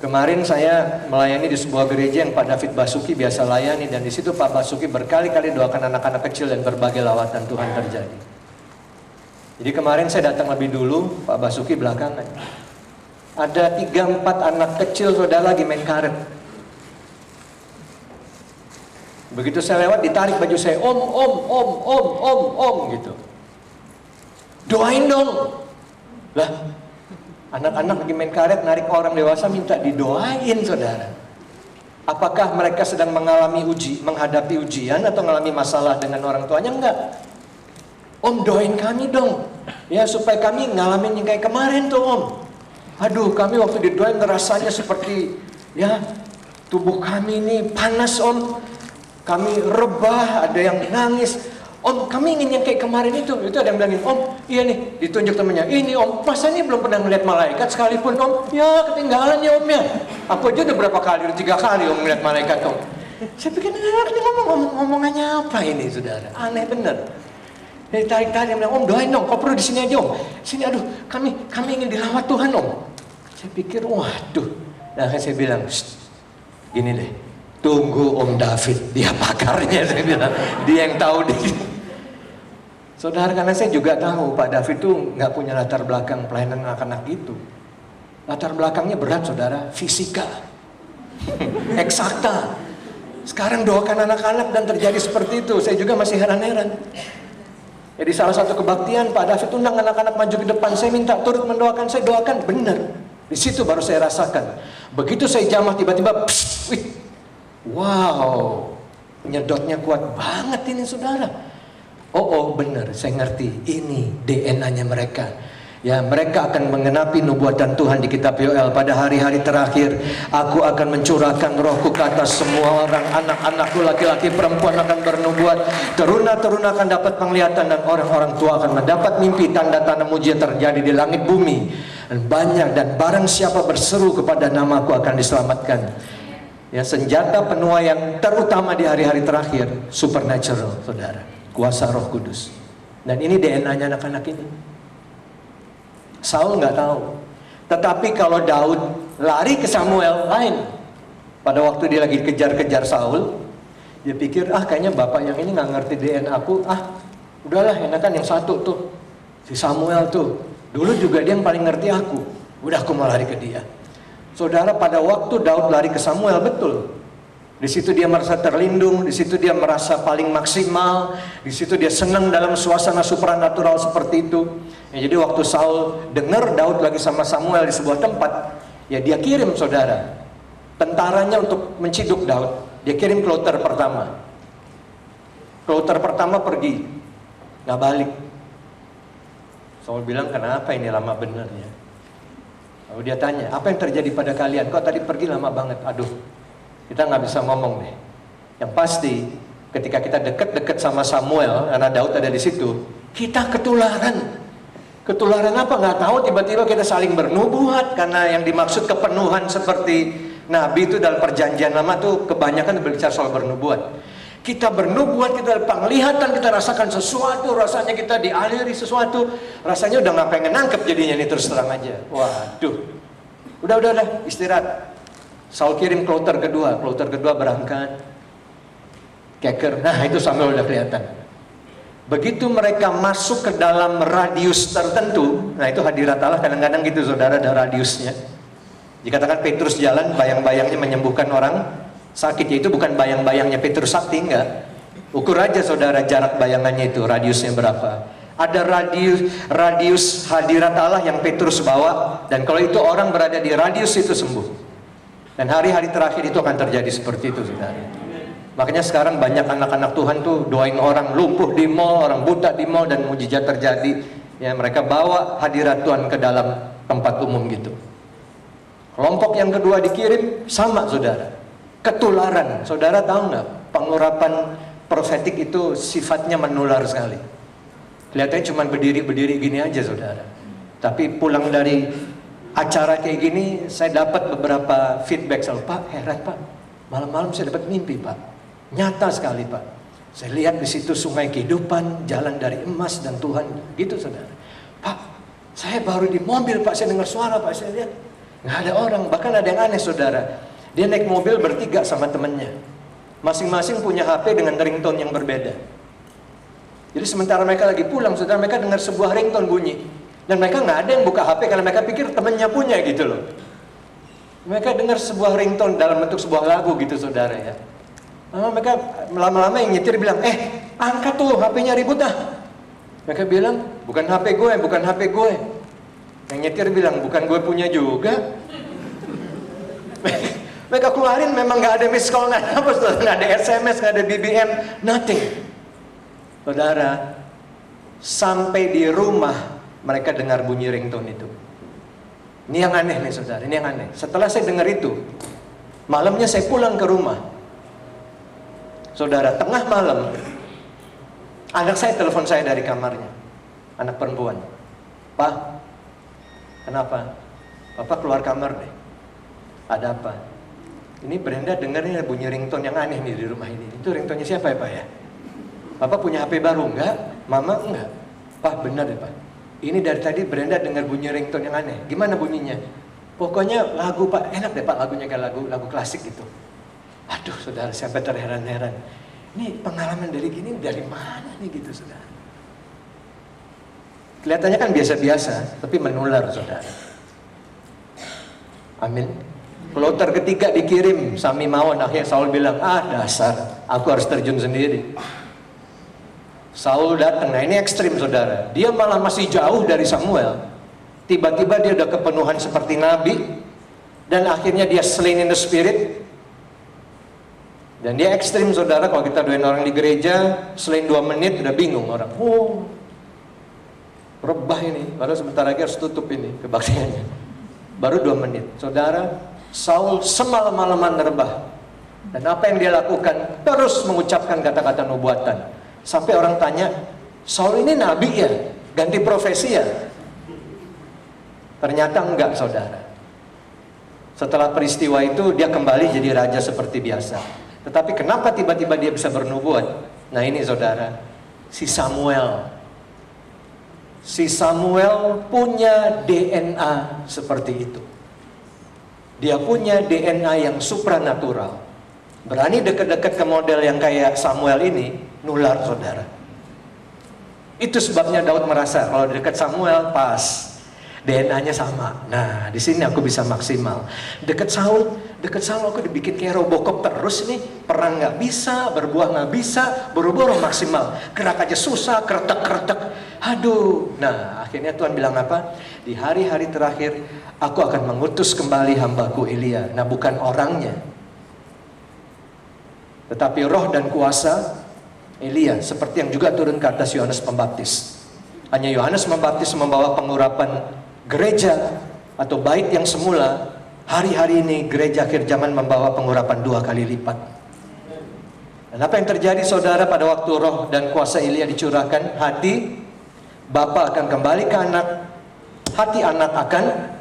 Speaker 2: Kemarin saya melayani di sebuah gereja yang Pak David Basuki biasa layani, dan di situ Pak Basuki berkali-kali doakan anak-anak kecil dan berbagai lawatan Tuhan terjadi. Jadi kemarin saya datang lebih dulu, Pak Basuki belakangan. Ada 3-4 anak kecil saudara lagi main karet. Begitu saya lewat ditarik baju saya, om gitu. Doain dong. Lah, anak-anak lagi main karet, narik orang dewasa minta didoain saudara. Apakah mereka sedang menghadapi ujian atau mengalami masalah dengan orang tuanya? Enggak. Om, doain kami dong, ya, supaya kami ngalamin yang kayak kemarin tuh, Om. Aduh, kami waktu didoain rasanya seperti, ya, tubuh kami ini panas, Om. Kami rebah, ada yang nangis. Om, kami ingin yang kayak kemarin itu. Itu ada yang bilangin, Om, iya nih, ditunjuk temennya. Ini Om, masa ini belum pernah melihat malaikat sekalipun, Om? Ya, ketinggalan ya, Om, ya. Aku aja udah berapa kali, udah 3 kali Om melihat malaikat, Om. Saya pikir, ini ngomongannya apa ini, saudara? Aneh bener. Dari tarik-tarik, bilang, Om, doain dong, kau perlu di sini aja, Om. Sini, aduh, kami ingin dirawat Tuhan, Om. Saya pikir, waduh. Nah, saya bilang, gini deh, tunggu Om David, dia pakarnya, saya bilang. Dia yang tahu deh. Saudara, karena saya juga tahu Pak David tuh nggak punya latar belakang pelayanan anak-anak gitu. Latar belakangnya berat, saudara, fisika, eksakta. Sekarang doakan anak-anak dan terjadi seperti itu. Saya juga masih heran-heran. Jadi salah satu kebaktian Pak David undang anak-anak maju ke depan. Saya minta turut mendoakan, saya doakan, benar. Di situ baru saya rasakan. Begitu saya jamah tiba-tiba, wih, wow, nyedotnya kuat banget ini, saudara. Oh, benar, saya ngerti. Ini DNA-nya mereka. Ya, mereka akan mengenapi nubuatan Tuhan di kitab Yoel. Pada hari-hari terakhir, aku akan mencurahkan rohku ke atas semua orang. Anak-anakku laki-laki perempuan akan bernubuat. Teruna-teruna akan dapat penglihatan, dan orang-orang tua akan mendapat mimpi. Tanda-tanda mujizat terjadi di langit bumi. Dan banyak, dan barang siapa berseru kepada namaku akan diselamatkan. Ya, senjata penuai yang terutama di hari-hari terakhir, supernatural, saudara. Kuasa Roh Kudus. Dan ini DNA-nya anak-anak ini. Saul nggak tahu. Tetapi kalau Daud lari ke Samuel, lain. Pada waktu dia lagi kejar-kejar Saul, dia pikir, kayaknya bapak yang ini nggak ngerti DNA aku. Udahlah, enakan yang satu tuh, si Samuel tuh. Dulu juga dia yang paling ngerti aku. Udah, aku mau lari ke dia. Saudara, pada waktu Daud lari ke Samuel, betul. Di situ dia merasa terlindung, di situ dia merasa paling maksimal, di situ dia senang dalam suasana supranatural seperti itu. Ya, jadi waktu Saul dengar Daud lagi sama Samuel di sebuah tempat, ya dia kirim, saudara, tentaranya untuk menciduk Daud. Dia kirim kloter pertama. Kloter pertama pergi, nggak balik. Saul bilang, kenapa ini lama bener ya? Lalu dia tanya, apa yang terjadi pada kalian? Kok tadi pergi lama banget? Aduh, kita nggak bisa ngomong deh. Yang pasti ketika kita deket-deket sama Samuel, karena Daud ada di situ, kita ketularan. Ketularan apa? Nggak tahu. Tiba-tiba kita saling bernubuat, karena yang dimaksud kepenuhan seperti Nabi itu dalam perjanjian lama tuh kebanyakan berbicara soal bernubuat. Kita bernubuat, kita penglihatan, kita rasakan sesuatu, rasanya kita dialiri sesuatu, rasanya udah nggak pengen nangkep jadinya ini, terus terang aja. Waduh, udah istirahat. Saul kirim kloter kedua berangkat. Keker, nah itu Samuel udah kelihatan. Begitu mereka masuk ke dalam radius tertentu, nah itu hadirat Allah kadang-kadang gitu, saudara, ada radiusnya. Dikatakan Petrus jalan, bayang-bayangnya menyembuhkan orang sakit, yaitu bukan bayang-bayangnya Petrus sakti, enggak. Ukur aja, saudara, jarak bayangannya itu, radiusnya berapa. Ada radius hadirat Allah yang Petrus bawa, dan kalau itu orang berada di radius itu sembuh. Dan hari-hari terakhir itu akan terjadi seperti itu, saudara. Makanya sekarang banyak anak-anak Tuhan tuh doain orang lumpuh di mall, orang buta di mall, dan mujizat terjadi. Ya, mereka bawa hadirat Tuhan ke dalam tempat umum gitu. Kelompok yang kedua dikirim, sama, saudara. Ketularan. Saudara tahu nggak? Pengurapan profetik itu sifatnya menular sekali. Kelihatannya cuma berdiri-berdiri gini aja, saudara. Tapi pulang dari acara kayak gini, saya dapat beberapa feedback selalu, Pak, heran Pak, malam-malam saya dapat mimpi Pak, nyata sekali Pak. Saya lihat di situ sungai kehidupan, jalan dari emas dan Tuhan, gitu, saudara. Pak, saya baru di mobil Pak, saya dengar suara Pak, saya lihat nggak ada orang, bahkan ada yang aneh, saudara. Dia naik mobil bertiga sama temennya, masing-masing punya HP dengan ringtone yang berbeda. Jadi sementara mereka lagi pulang, saudara, mereka dengar sebuah ringtone bunyi. Dan mereka nggak ada yang buka HP karena mereka pikir temannya punya gitu loh. Mereka dengar sebuah ringtone dalam bentuk sebuah lagu gitu, saudara, ya. Mereka lama-lama yang nyetir bilang, angkat tuh HP-nya, ribut ah. Mereka bilang, bukan HP gue, bukan HP gue. Yang nyetir bilang, bukan gue punya juga. Mereka keluarin memang nggak ada miss call, nggak ada apa, saudara, nggak ada SMS, nggak ada BBM, nothing. Saudara, sampai di rumah mereka dengar bunyi ringtone itu. Ini yang aneh nih saudara, ini yang aneh. Setelah saya dengar itu, malamnya saya pulang ke rumah. Saudara, tengah malam, anak saya telepon saya dari kamarnya, anak perempuan. Pak, kenapa? Papa keluar kamar deh. Ada apa? Ini Brenda dengarnya bunyi ringtone yang aneh nih di rumah ini. Itu ringtone siapa ya Pak ya? Papa punya HP baru enggak? Mama enggak? Pak benar ya Pak. Ini dari tadi Brenda dengar bunyi ringtone yang aneh. Gimana bunyinya? Pokoknya lagu Pak, enak deh Pak, lagunya kayak lagu klasik gitu. Aduh saudara, sampai terheran-heran. Ini pengalaman dari gini dari mana nih gitu saudara? Kelihatannya kan biasa-biasa, tapi menular saudara. Amin. Kloter ketiga dikirim, Sami Mawon. Akhirnya Saul bilang, dasar, aku harus terjun sendiri. Saul datang, nah ini ekstrim saudara. Dia malah masih jauh dari Samuel. Tiba-tiba dia udah kepenuhan seperti nabi. Dan akhirnya dia slain in the spirit. Dan dia ekstrim saudara. Kalau kita doain orang di gereja, slain 2 menit udah bingung orang. Oh, rebah ini, baru sebentar lagi harus tutup ini kebaktiannya. Baru 2 menit. Saudara, Saul semalam-malaman rebah. Dan apa yang dia lakukan? Terus mengucapkan kata-kata nubuatan. Sampai orang tanya, Saul ini nabi ya? Ganti profesi ya? Ternyata enggak saudara. Setelah peristiwa itu dia kembali jadi raja seperti biasa. Tetapi kenapa tiba-tiba dia bisa bernubuat? Nah ini saudara, si Samuel punya DNA seperti itu. Dia punya DNA yang supranatural. Berani deket-deket ke model yang kayak Samuel ini, nular saudara. Itu sebabnya Daud merasa kalau dekat Samuel pas, DNA-nya sama. Nah, di sini aku bisa maksimal. Dekat Saul aku dibikin kayak Robocop terus nih. Perang nggak bisa, berbuah nggak bisa, buru-buru maksimal. Gerak aja susah, kretek. Aduh. Nah, akhirnya Tuhan bilang apa? Di hari-hari terakhir, aku akan mengutus kembali hambaku Elia. Nah, bukan orangnya, tetapi roh dan kuasa Elia, seperti yang juga turun ke atas Yohanes Pembaptis. Hanya Yohanes Pembaptis membawa pengurapan gereja atau bait yang semula. Hari-hari ini gereja akhir zaman membawa pengurapan 2 kali lipat. Dan apa yang terjadi saudara pada waktu roh dan kuasa Elia dicurahkan? Hati Bapa akan kembali ke anak, hati anak akan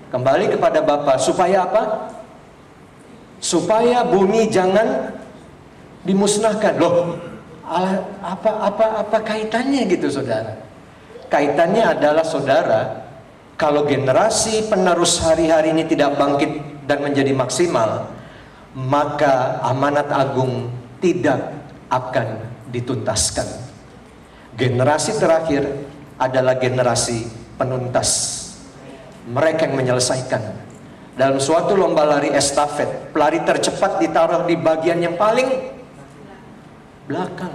Speaker 2: kembali kepada Bapa. Supaya apa? Supaya bumi jangan dimusnahkan. Loh, apa kaitannya gitu saudara? Kaitannya adalah saudara, kalau generasi penerus hari-hari ini tidak bangkit dan menjadi maksimal, maka amanat agung tidak akan dituntaskan. Generasi terakhir adalah generasi penuntas. Mereka yang menyelesaikan. Dalam suatu lomba lari estafet, pelari tercepat ditaruh di bagian yang paling belakang,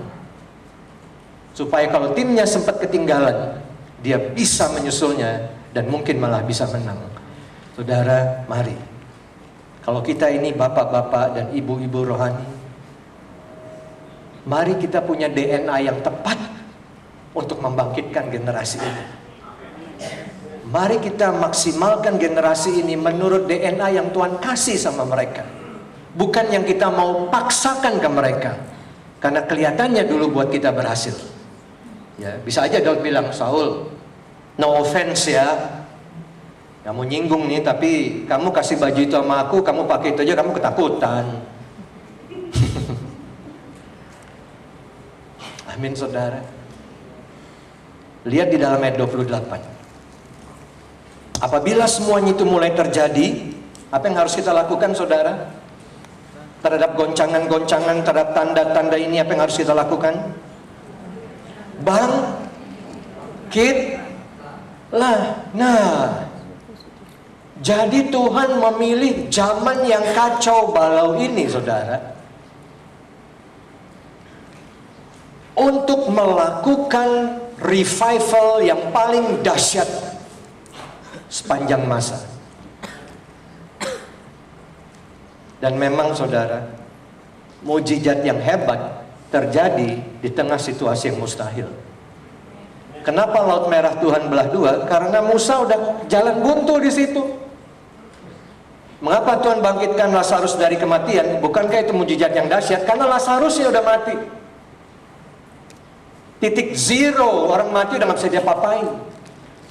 Speaker 2: supaya kalau timnya sempat ketinggalan, dia bisa menyusulnya dan mungkin malah bisa menang. Saudara, mari, kalau kita ini bapak-bapak dan ibu-ibu rohani, mari kita punya DNA yang tepat untuk membangkitkan generasi ini. Mari kita maksimalkan generasi ini menurut DNA yang Tuhan kasih sama mereka, bukan yang kita mau paksakan ke mereka. Karena kelihatannya dulu buat kita berhasil. Ya, bisa aja Daud bilang, Saul, no offense ya, kamu nyinggung nih, tapi kamu kasih baju itu sama aku, kamu pakai itu aja, kamu ketakutan. Amin saudara. Lihat di dalam ayat 28. Apabila semuanya itu mulai terjadi, apa yang harus kita lakukan saudara? Terhadap goncangan-goncangan, terhadap tanda-tanda ini, apa yang harus kita lakukan? Bangkitlah. Nah, jadi Tuhan memilih zaman yang kacau balau ini saudara, untuk melakukan revival yang paling dahsyat sepanjang masa. Dan memang saudara, mujizat yang hebat terjadi di tengah situasi yang mustahil. Kenapa Laut Merah Tuhan belah dua? Karena Musa udah jalan buntu di situ. Mengapa Tuhan bangkitkan Lazarus dari kematian? Bukankah itu mujizat yang dahsyat? Karena Lazarusnya udah mati. Titik zero, orang mati udah gak bisa diapa-apain.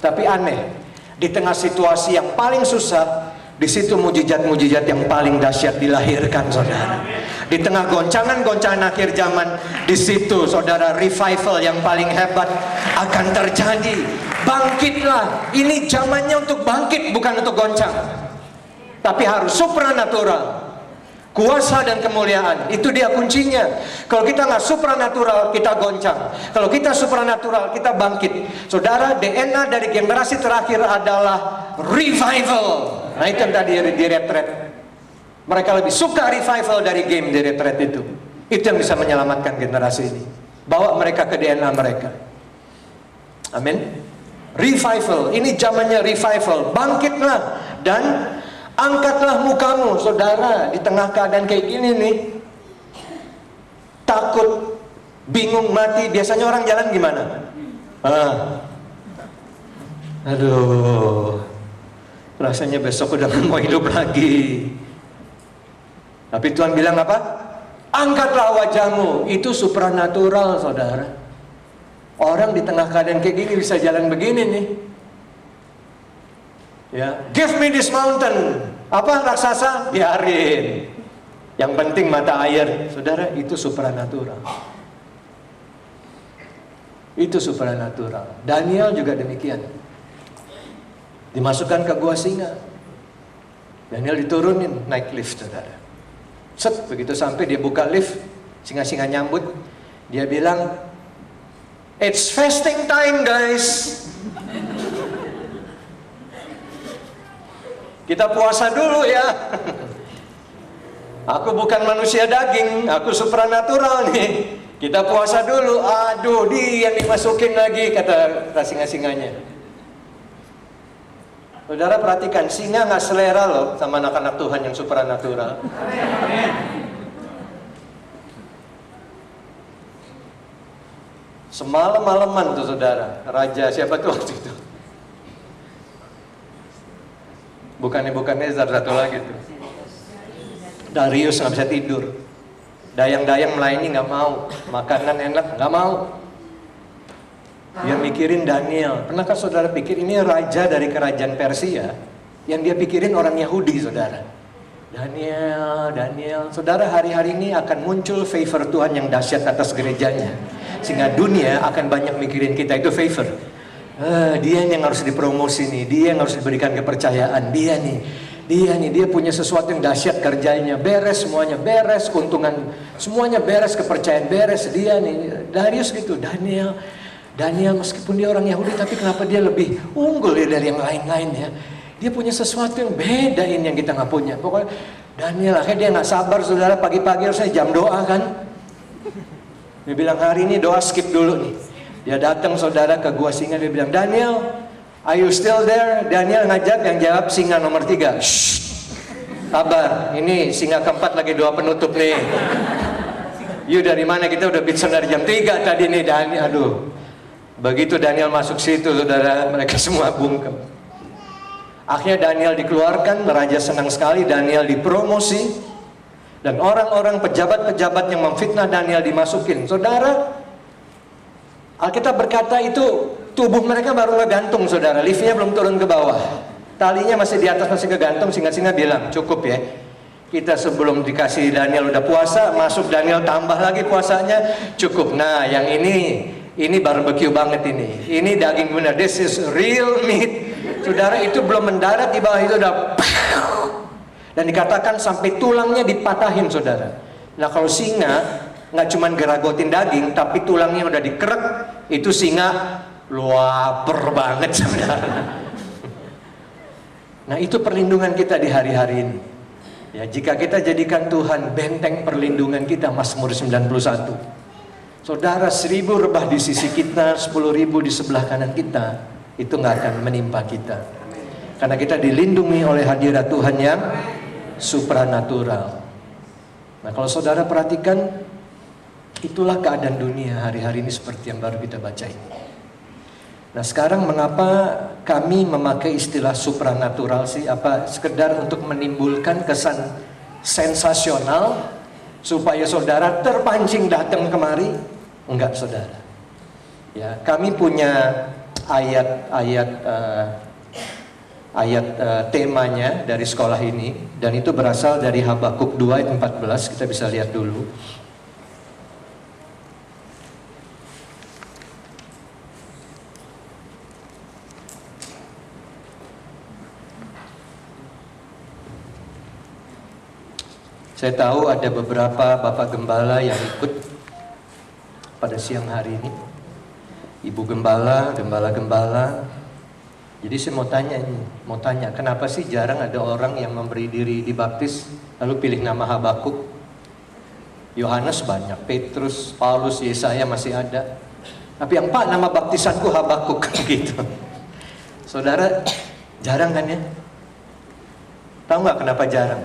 Speaker 2: Tapi aneh, di tengah situasi yang paling susah, di situ mujizat-mujizat yang paling dahsyat dilahirkan, saudara. Di tengah goncangan-goncangan akhir zaman, di situ saudara, revival yang paling hebat akan terjadi. Bangkitlah, ini zamannya untuk bangkit, bukan untuk goncang. Tapi harus supranatural. Kuasa dan kemuliaan, itu dia kuncinya. Kalau kita nggak supranatural, kita goncang. Kalau kita supranatural, kita bangkit. Saudara, DNA dari generasi terakhir adalah revival. Nah itu yang tadi di retret. Mereka lebih suka revival dari game di retret itu. Itu yang bisa menyelamatkan generasi ini. Bawa mereka ke DNA mereka. Amin. Revival, ini zamannya revival. Bangkitlah dan angkatlah mukamu, saudara, di tengah keadaan kayak gini nih. Takut, bingung, mati. Biasanya orang jalan gimana? Aduh, rasanya besok udah gak mau hidup lagi. Tapi Tuhan bilang apa? Angkatlah wajahmu. Itu supranatural, saudara. Orang di tengah keadaan kayak gini bisa jalan begini nih. Ya, give me this mountain. Apa raksasa? Biarin. Yang penting mata air. Saudara, itu supranatural. Itu supranatural. Daniel juga demikian. Dimasukkan ke gua singa. Daniel diturunin naik lift, saudara. Set, begitu sampai dia buka lift, singa-singa nyambut. Dia bilang, "It's fasting time, guys." Kita puasa dulu ya. Aku bukan manusia daging, aku supranatural nih. Kita puasa dulu. Aduh, dia dimasukin lagi, kata singa-singanya. Saudara perhatikan, singa gak selera loh sama anak-anak Tuhan yang supranatural. Semalam-malaman tuh saudara, raja siapa tuh waktu itu? Bukan Nebukadnezar, satu lagi tuh. Darius gak bisa tidur. Dayang-dayang melayani gak mau. Makanan enak gak mau. Dia mikirin Daniel. Pernahkah saudara pikir ini raja dari kerajaan Persia? Yang dia pikirin orang Yahudi, saudara. Daniel. Saudara, hari-hari ini akan muncul favor Tuhan yang dahsyat atas gerejanya. Sehingga dunia akan banyak mikirin kita, itu favor. Dia yang harus dipromosi nih, dia yang harus diberikan kepercayaan, dia punya sesuatu yang dahsyat kerjanya, beres semuanya, beres keuntungan, semuanya beres, kepercayaan beres, dia nih. Darius gitu, Daniel meskipun dia orang Yahudi, tapi kenapa dia lebih unggul ya dari yang lain-lain ya? Dia punya sesuatu yang beda ini yang kita nggak punya. Pokoknya Daniel akhirnya dia nggak sabar, saudara, pagi-pagi harusnya jam doa kan? Dia bilang hari ini doa skip dulu nih. Dia datang saudara ke gua singa, dia bilang, "Daniel, are you still there?" Daniel ngajak, yang jawab singa nomor 3. Shh, sabar, ini singa keempat lagi doa penutup nih. You dari mana? Kita udah bicara dari jam 3 tadi nih, Daniel. Aduh. Begitu Daniel masuk situ, saudara, mereka semua bungkem. Akhirnya Daniel dikeluarkan, raja senang sekali, Daniel dipromosi. Dan orang-orang pejabat-pejabat yang memfitnah Daniel dimasukin. Saudara, Alkitab berkata itu tubuh mereka baru ngegantung, saudara. Liftnya belum turun ke bawah. Talinya masih di atas, masih kegantung. Singa-singa bilang, cukup ya. Kita sebelum dikasih Daniel udah puasa, masuk Daniel tambah lagi puasanya, cukup. Nah, yang ini barbecue banget ini. Ini daging benar. This is real meat. Saudara, itu belum mendarat di bawah itu udah. Dan dikatakan sampai tulangnya dipatahin, saudara. Nah, kalau singa nggak cuman geragotin daging, tapi tulangnya udah dikerek, itu singa lapar banget, saudara. Nah, itu perlindungan kita di hari-hari ini. Ya, jika kita jadikan Tuhan benteng perlindungan kita, Mazmur 91. Saudara, 1000 rebah di sisi kita, 10.000 di sebelah kanan kita, itu nggak akan menimpa kita. Karena kita dilindungi oleh hadirat Tuhan yang supranatural. Nah, kalau saudara perhatikan, itulah keadaan dunia hari-hari ini seperti yang baru kita baca ini. Nah, sekarang mengapa kami memakai istilah supranatural sih? Apa sekedar untuk menimbulkan kesan sensasional supaya saudara terpancing datang kemari? Enggak, saudara. Ya, kami punya ayat temanya dari sekolah ini, dan itu berasal dari Habakuk 2 ayat 14. Kita bisa lihat dulu. Saya tahu ada beberapa Bapak Gembala yang ikut pada siang hari ini. Ibu Gembala, Gembala-Gembala. Jadi saya mau tanya, kenapa sih jarang ada orang yang memberi diri dibaptis lalu pilih nama Habakuk? Yohanes banyak, Petrus, Paulus, Yesaya masih ada. Tapi yang Pak, nama baptisanku Habakuk gitu. Saudara, jarang kan ya? Tahu nggak kenapa jarang?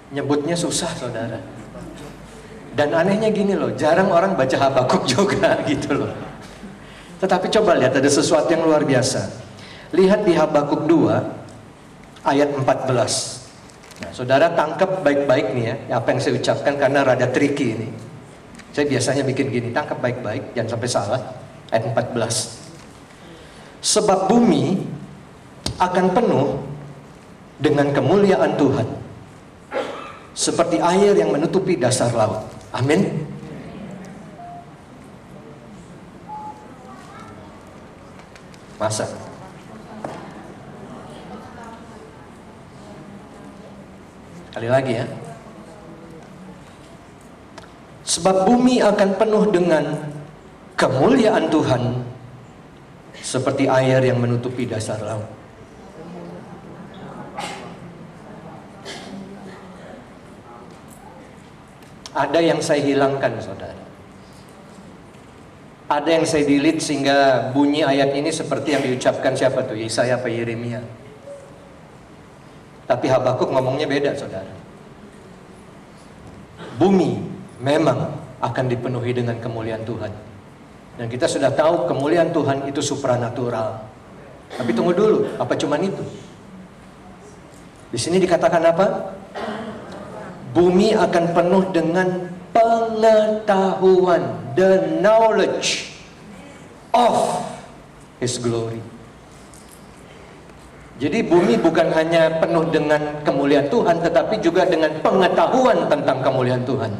Speaker 2: Nyebutnya susah, saudara. Dan anehnya gini loh, jarang orang baca Habakuk juga gitu loh. Tetapi coba lihat, ada sesuatu yang luar biasa. Lihat di Habakuk 2 ayat 14. Nah, saudara tangkap baik-baik nih ya, apa yang saya ucapkan karena rada tricky ini. Saya biasanya bikin gini, tangkap baik-baik, jangan sampai salah. Ayat 14. Sebab bumi akan penuh dengan kemuliaan Tuhan, seperti air yang menutupi dasar laut. Amin. Masa? Kali lagi ya. Sebab bumi akan penuh dengan kemuliaan Tuhan, seperti air yang menutupi dasar laut. Ada yang saya hilangkan, saudara. Ada yang saya delete sehingga bunyi ayat ini seperti yang diucapkan siapa tuh? Yesaya apa Yeremia? Tapi Habakuk ngomongnya beda, saudara. Bumi memang akan dipenuhi dengan kemuliaan Tuhan. Dan kita sudah tahu kemuliaan Tuhan itu supranatural. Tapi tunggu dulu, apa cuman itu? Di sini dikatakan apa? Bumi akan penuh dengan pengetahuan, the knowledge of His glory. Jadi bumi bukan hanya penuh dengan kemuliaan Tuhan, tetapi juga dengan pengetahuan tentang kemuliaan Tuhan.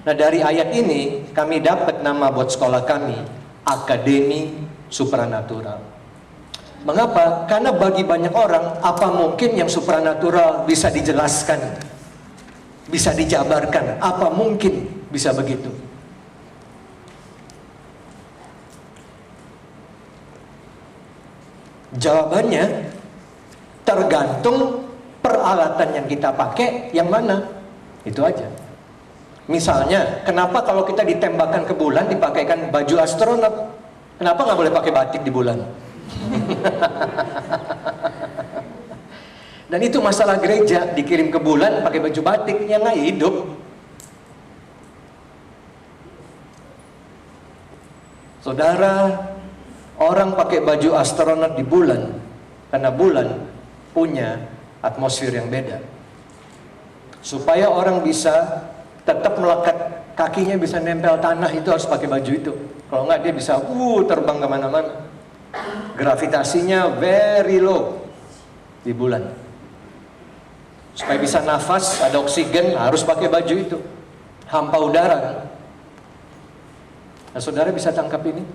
Speaker 2: Nah, dari ayat ini kami dapat nama buat sekolah kami, Akademi Supranatural. Mengapa? Karena bagi banyak orang, apa mungkin yang supranatural bisa dijelaskan, bisa dijabarkan? Apa mungkin bisa begitu? Jawabannya tergantung peralatan yang kita pakai yang mana. Itu aja. Misalnya, kenapa kalau kita ditembakkan ke bulan dipakaikan baju astronot? Kenapa nggak boleh pakai batik di bulan? Dan itu masalah gereja, dikirim ke bulan pakai baju batik, yang nggak hidup. Saudara, orang pakai baju astronot di bulan karena bulan punya atmosfer yang beda. Supaya orang bisa tetap melekat, kakinya bisa nempel tanah, itu harus pakai baju itu. Kalau nggak dia bisa terbang kemana-mana. Gravitasinya very low di bulan. Supaya bisa nafas, ada oksigen, harus pakai baju itu. Hampa udara kan. Nah, saudara bisa tangkap ini?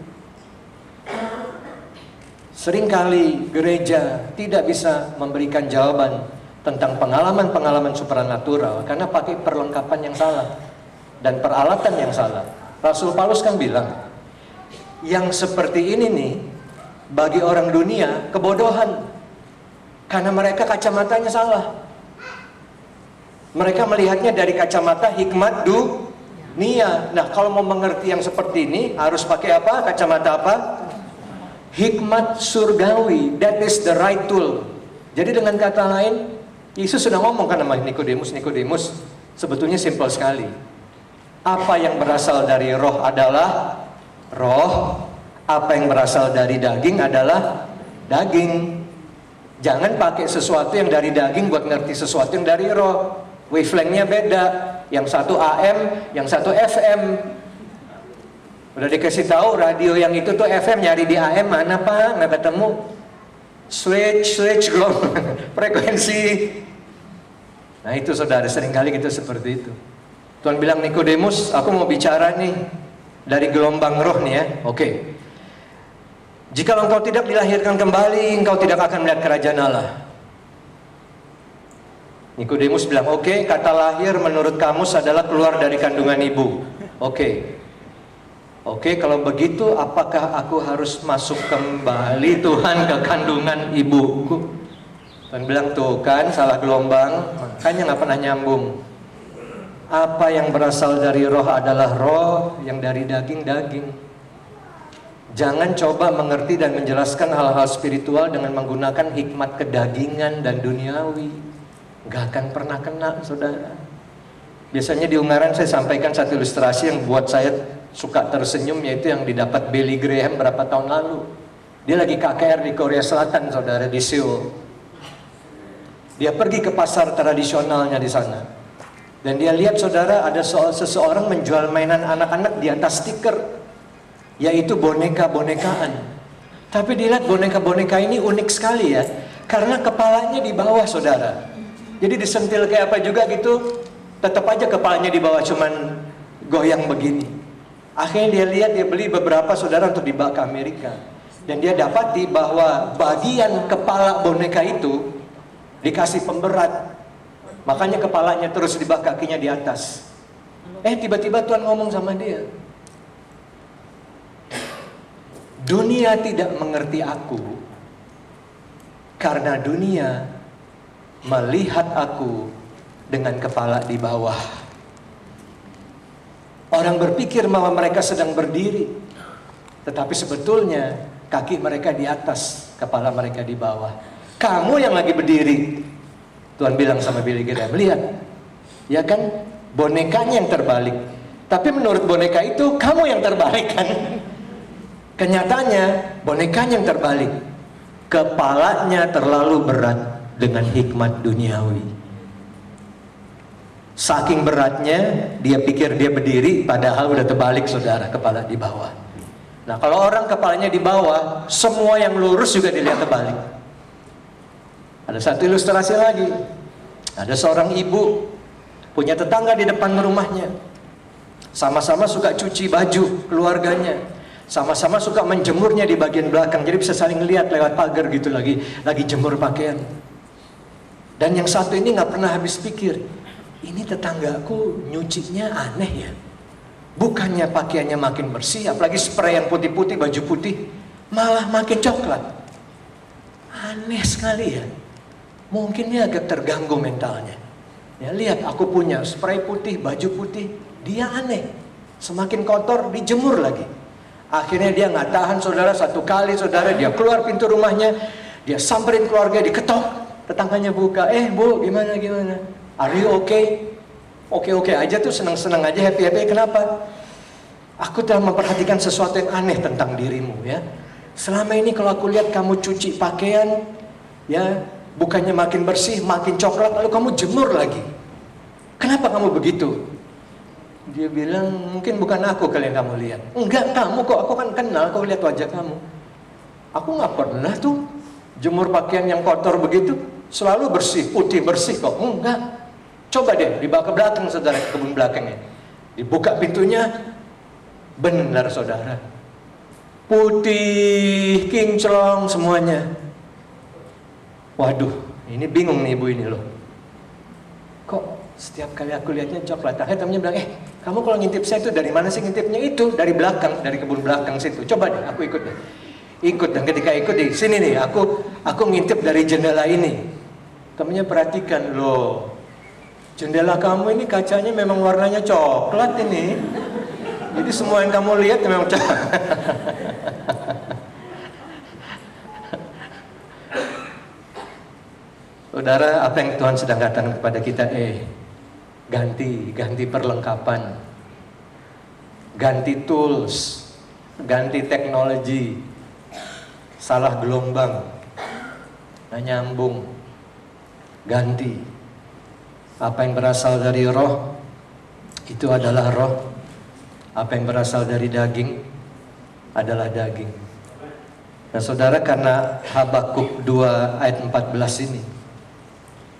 Speaker 2: Seringkali gereja tidak bisa memberikan jawaban tentang pengalaman-pengalaman supranatural karena pakai perlengkapan yang salah dan peralatan yang salah. Rasul Paulus kan bilang, yang seperti ini nih bagi orang dunia kebodohan karena mereka kacamatanya salah. Mereka melihatnya dari kacamata hikmat dunia. Nah, kalau mau mengerti yang seperti ini harus pakai apa? Kacamata apa? Hikmat surgawi. That is the right tool. Jadi dengan kata lain, Yesus sudah ngomong kan sama Nikodemus, Sebetulnya simpel sekali. Apa yang berasal dari roh adalah roh, apa yang berasal dari daging adalah daging. Jangan pakai sesuatu yang dari daging buat ngerti sesuatu yang dari roh. Wavelength-nya beda. Yang satu AM, yang satu FM. Udah dikasih tahu radio yang itu tuh FM, nyari di AM mana Pak? Nggak ketemu. Switch frekuensi. Nah itu saudara, seringkali kita seperti itu. Tuhan bilang, Nikodemus, aku mau bicara nih dari gelombang roh nih ya. Oke. Jika engkau tidak dilahirkan kembali, engkau tidak akan melihat kerajaan Allah. Nikodemus bilang, oke, kata lahir menurut kamus adalah keluar dari kandungan ibu. Oke, kalau begitu apakah aku harus masuk kembali Tuhan ke kandungan ibuku? Tuhan bilang, tuh kan salah gelombang, makanya gak pernah nyambung. Apa yang berasal dari roh adalah roh, yang dari daging, daging. Jangan coba mengerti dan menjelaskan hal-hal spiritual dengan menggunakan hikmat kedagingan dan duniawi. Gak akan pernah kena, saudara. Biasanya di Ungaran saya sampaikan satu ilustrasi yang buat saya suka tersenyum, yaitu yang didapat Billy Graham berapa tahun lalu. Dia lagi KKR di Korea Selatan, saudara, di Seoul. Dia pergi ke pasar tradisionalnya di sana. Dan dia lihat, saudara, ada seseorang menjual mainan anak-anak di atas stiker, yaitu boneka-bonekaan. Tapi dilihat boneka-boneka ini unik sekali ya, karena kepalanya di bawah, saudara. Jadi disentil kayak apa juga gitu, tetap aja kepalanya di bawah, cuman goyang begini. Akhirnya dia lihat, dia beli beberapa, saudara, untuk dibawa ke Amerika. Dan dia dapati bahwa bagian kepala boneka itu dikasih pemberat. Makanya kepalanya terus di bawah, kakinya di atas. Tiba-tiba Tuhan ngomong sama dia, dunia tidak mengerti aku karena dunia melihat aku dengan kepala di bawah. Orang berpikir bahwa mereka sedang berdiri, tetapi sebetulnya kaki mereka di atas, kepala mereka di bawah. Kamu yang lagi berdiri. Tuhan bilang sama Billy Graham, lihat, ya kan, bonekanya yang terbalik. Tapi menurut boneka itu, kamu yang terbalik kan? Kenyataannya, bonekanya yang terbalik. Kepalanya terlalu berat dengan hikmat duniawi. Saking beratnya, dia pikir dia berdiri, padahal udah terbalik, saudara, kepala di bawah. Nah, kalau orang kepalanya di bawah, semua yang lurus juga dilihat terbalik. Ada satu ilustrasi lagi. Ada seorang ibu punya tetangga di depan rumahnya. Sama-sama suka cuci baju keluarganya. Sama-sama suka menjemurnya di bagian belakang. Jadi bisa saling lihat lewat pagar gitu, lagi jemur pakaian. Dan yang satu ini nggak pernah habis pikir, ini tetanggaku nyucinya aneh ya. Bukannya pakaiannya makin bersih, apalagi spray yang putih-putih, baju putih, malah makin coklat. Aneh sekali ya. Mungkin dia agak terganggu mentalnya. Ya, lihat, aku punya spray putih, baju putih, dia aneh. Semakin kotor, dijemur lagi. Akhirnya dia nggak tahan, saudara, satu kali, saudara, dia keluar pintu rumahnya, dia samperin keluarga, diketok, tetangganya buka, bu, gimana? Are you okay? Oke aja tuh, senang-senang aja, happy-happy. Kenapa? Aku telah memperhatikan sesuatu yang aneh tentang dirimu ya. Selama ini kalau aku lihat kamu cuci pakaian, ya, bukannya makin bersih, makin coklat, lalu kamu jemur lagi. Kenapa kamu begitu? Dia bilang, mungkin bukan aku kali yang kamu lihat. Enggak, kamu kok, aku kan kenal, kau lihat wajah kamu. Aku gak pernah tuh jemur pakaian yang kotor begitu. Selalu bersih, putih bersih kok. Enggak. Coba deh, dibawa ke belakang, saudara, ke kebun belakangnya. Dibuka pintunya, benar, saudara. Putih, kinclong semuanya. Waduh, ini bingung nih ibu ini loh. Kok setiap kali aku lihatnya coklat? Akhirnya temennya bilang, kamu kalau ngintip saya itu dari mana sih ngintipnya? Itu dari belakang, dari kebun belakang situ. Coba deh, aku ikut deh. Ikut, dan ketika ikut di sini nih, aku ngintip dari jendela ini. Temennya perhatikan, loh, jendela kamu ini kacanya memang warnanya coklat ini. Jadi semua yang kamu lihat memang coklat. Saudara, apa yang Tuhan sedang katakan kepada kita? ganti perlengkapan, ganti tools, ganti teknologi, salah gelombang, nggak nyambung, ganti. Apa yang berasal dari roh itu adalah roh, apa yang berasal dari daging adalah daging. Nah saudara, karena Habakuk 2 ayat 14 ini,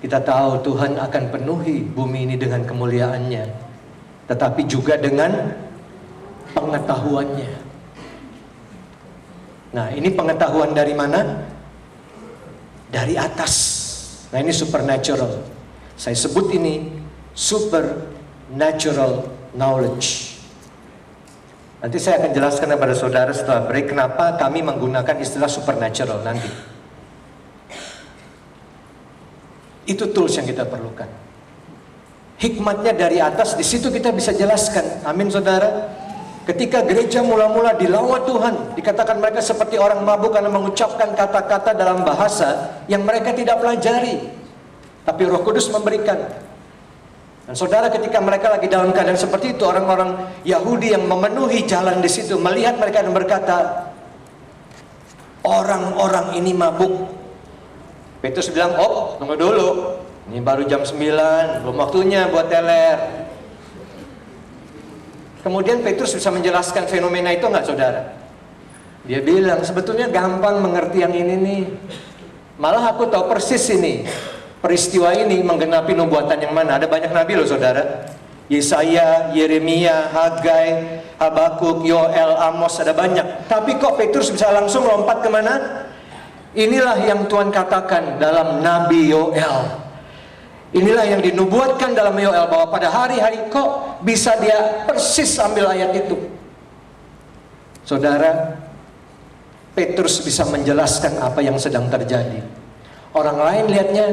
Speaker 2: kita tahu Tuhan akan penuhi bumi ini dengan kemuliaannya, tetapi juga dengan pengetahuannya. Nah ini pengetahuan dari mana? Dari atas. Nah ini supernatural. Saya sebut ini supernatural knowledge. Nanti saya akan jelaskan kepada saudara setelah break kenapa kami menggunakan istilah supernatural nanti. Itu tools yang kita perlukan. Hikmatnya dari atas, di situ kita bisa jelaskan. Amin saudara. Ketika gereja mula-mula dilawat Tuhan, dikatakan mereka seperti orang mabuk karena mengucapkan kata-kata dalam bahasa yang mereka tidak pelajari. Tapi Roh Kudus memberikan. Dan saudara, ketika mereka lagi dalam keadaan seperti itu, orang-orang Yahudi yang memenuhi jalan di situ melihat mereka dan berkata, orang-orang ini mabuk. Petrus bilang, oh tunggu dulu, ini baru jam 9, belum waktunya buat teler. Kemudian Petrus bisa menjelaskan fenomena itu nggak saudara? Dia bilang, sebetulnya gampang mengerti yang ini nih. Malah aku tahu persis ini. Peristiwa ini menggenapi nubuatan yang mana? Ada banyak nabi loh saudara. Yesaya, Yeremia, Hagai, Habakuk, Yoel, Amos, ada banyak. Tapi kok Petrus bisa langsung lompat kemana? Inilah yang Tuhan katakan dalam Nabi Yoel. Inilah yang dinubuatkan dalam Yoel, bahwa pada hari-hari kok bisa dia persis ambil ayat itu. Saudara, Petrus bisa menjelaskan apa yang sedang terjadi. Orang lain lihatnya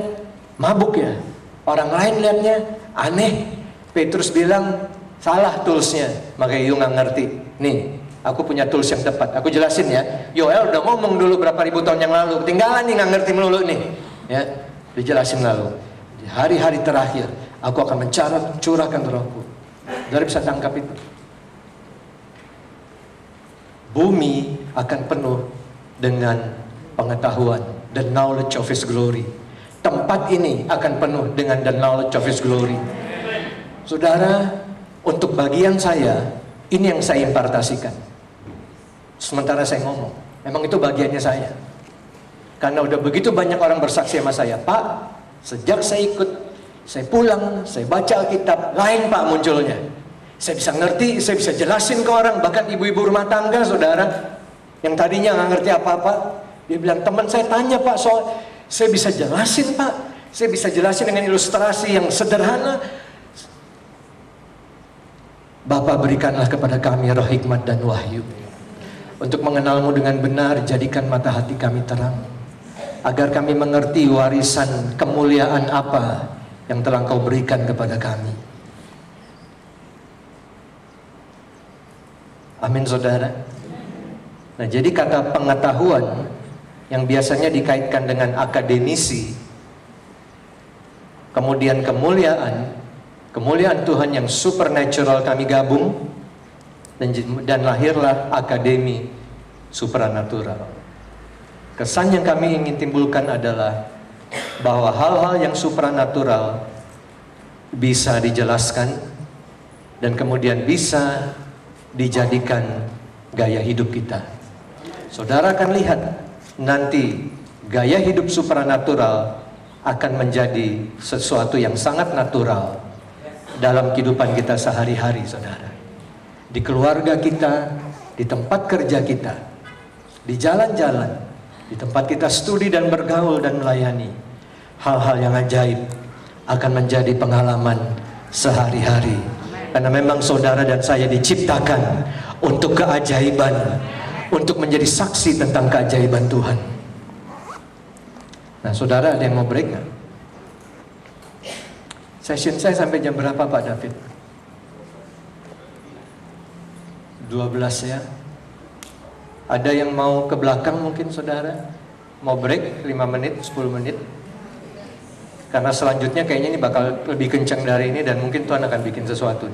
Speaker 2: mabuk ya, orang lain lihatnya aneh. Petrus bilang salah toolsnya, makanya you nggak ngerti. Nih, aku punya tools yang tepat. Aku jelasin ya. Yoel udah ngomong dulu berapa ribu tahun yang lalu. Ketinggalan nih, nggak ngerti melulu nih. Ya, dijelasin lalu. Di hari-hari terakhir, aku akan curahkan Rohku. Saudara bisa tangkap itu. Bumi akan penuh dengan pengetahuan, the knowledge of His glory. Tempat ini akan penuh dengan the knowledge of His glory. Saudara, untuk bagian saya, ini yang saya impartasikan. Sementara saya ngomong, memang itu bagiannya saya. Karena udah begitu banyak orang bersaksi sama saya, Pak, sejak saya ikut, saya pulang, saya baca Alkitab, lain Pak munculnya. Saya bisa ngerti, saya bisa jelasin ke orang, bahkan ibu-ibu rumah tangga, saudara, yang tadinya nggak ngerti apa-apa, dia bilang, teman saya tanya Pak soal, saya bisa jelasin Pak, saya bisa jelasin dengan ilustrasi yang sederhana. Bapa, berikanlah kepada kami roh hikmat dan wahyu, untuk mengenalmu dengan benar, jadikan mata hati kami terang, agar kami mengerti warisan kemuliaan apa yang telah Engkau berikan kepada kami. Amin saudara. Nah jadi kata pengetahuan yang biasanya dikaitkan dengan akademisi, kemudian kemuliaan Tuhan yang supernatural kami gabung, dan lahirlah akademi supranatural. Kesan yang kami ingin timbulkan adalah bahwa hal-hal yang supranatural bisa dijelaskan dan kemudian bisa dijadikan gaya hidup kita. Saudara akan lihat nanti gaya hidup supranatural akan menjadi sesuatu yang sangat natural dalam kehidupan kita sehari-hari, saudara. Di keluarga kita, di tempat kerja kita, di jalan-jalan, di tempat kita studi dan bergaul dan melayani, hal-hal yang ajaib akan menjadi pengalaman sehari-hari. Karena memang saudara dan saya diciptakan untuk keajaiban, untuk menjadi saksi tentang keajaiban Tuhan. Nah saudara, ada yang mau break nggak? Session saya sampai jam berapa Pak David? 12 ya. Ada yang mau ke belakang mungkin saudara? Mau break 5 menit, 10 menit? Karena selanjutnya kayaknya ini bakal lebih kencang dari ini dan mungkin Tuhan akan bikin sesuatu.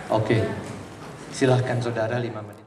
Speaker 2: Oke, silahkan saudara 5 menit.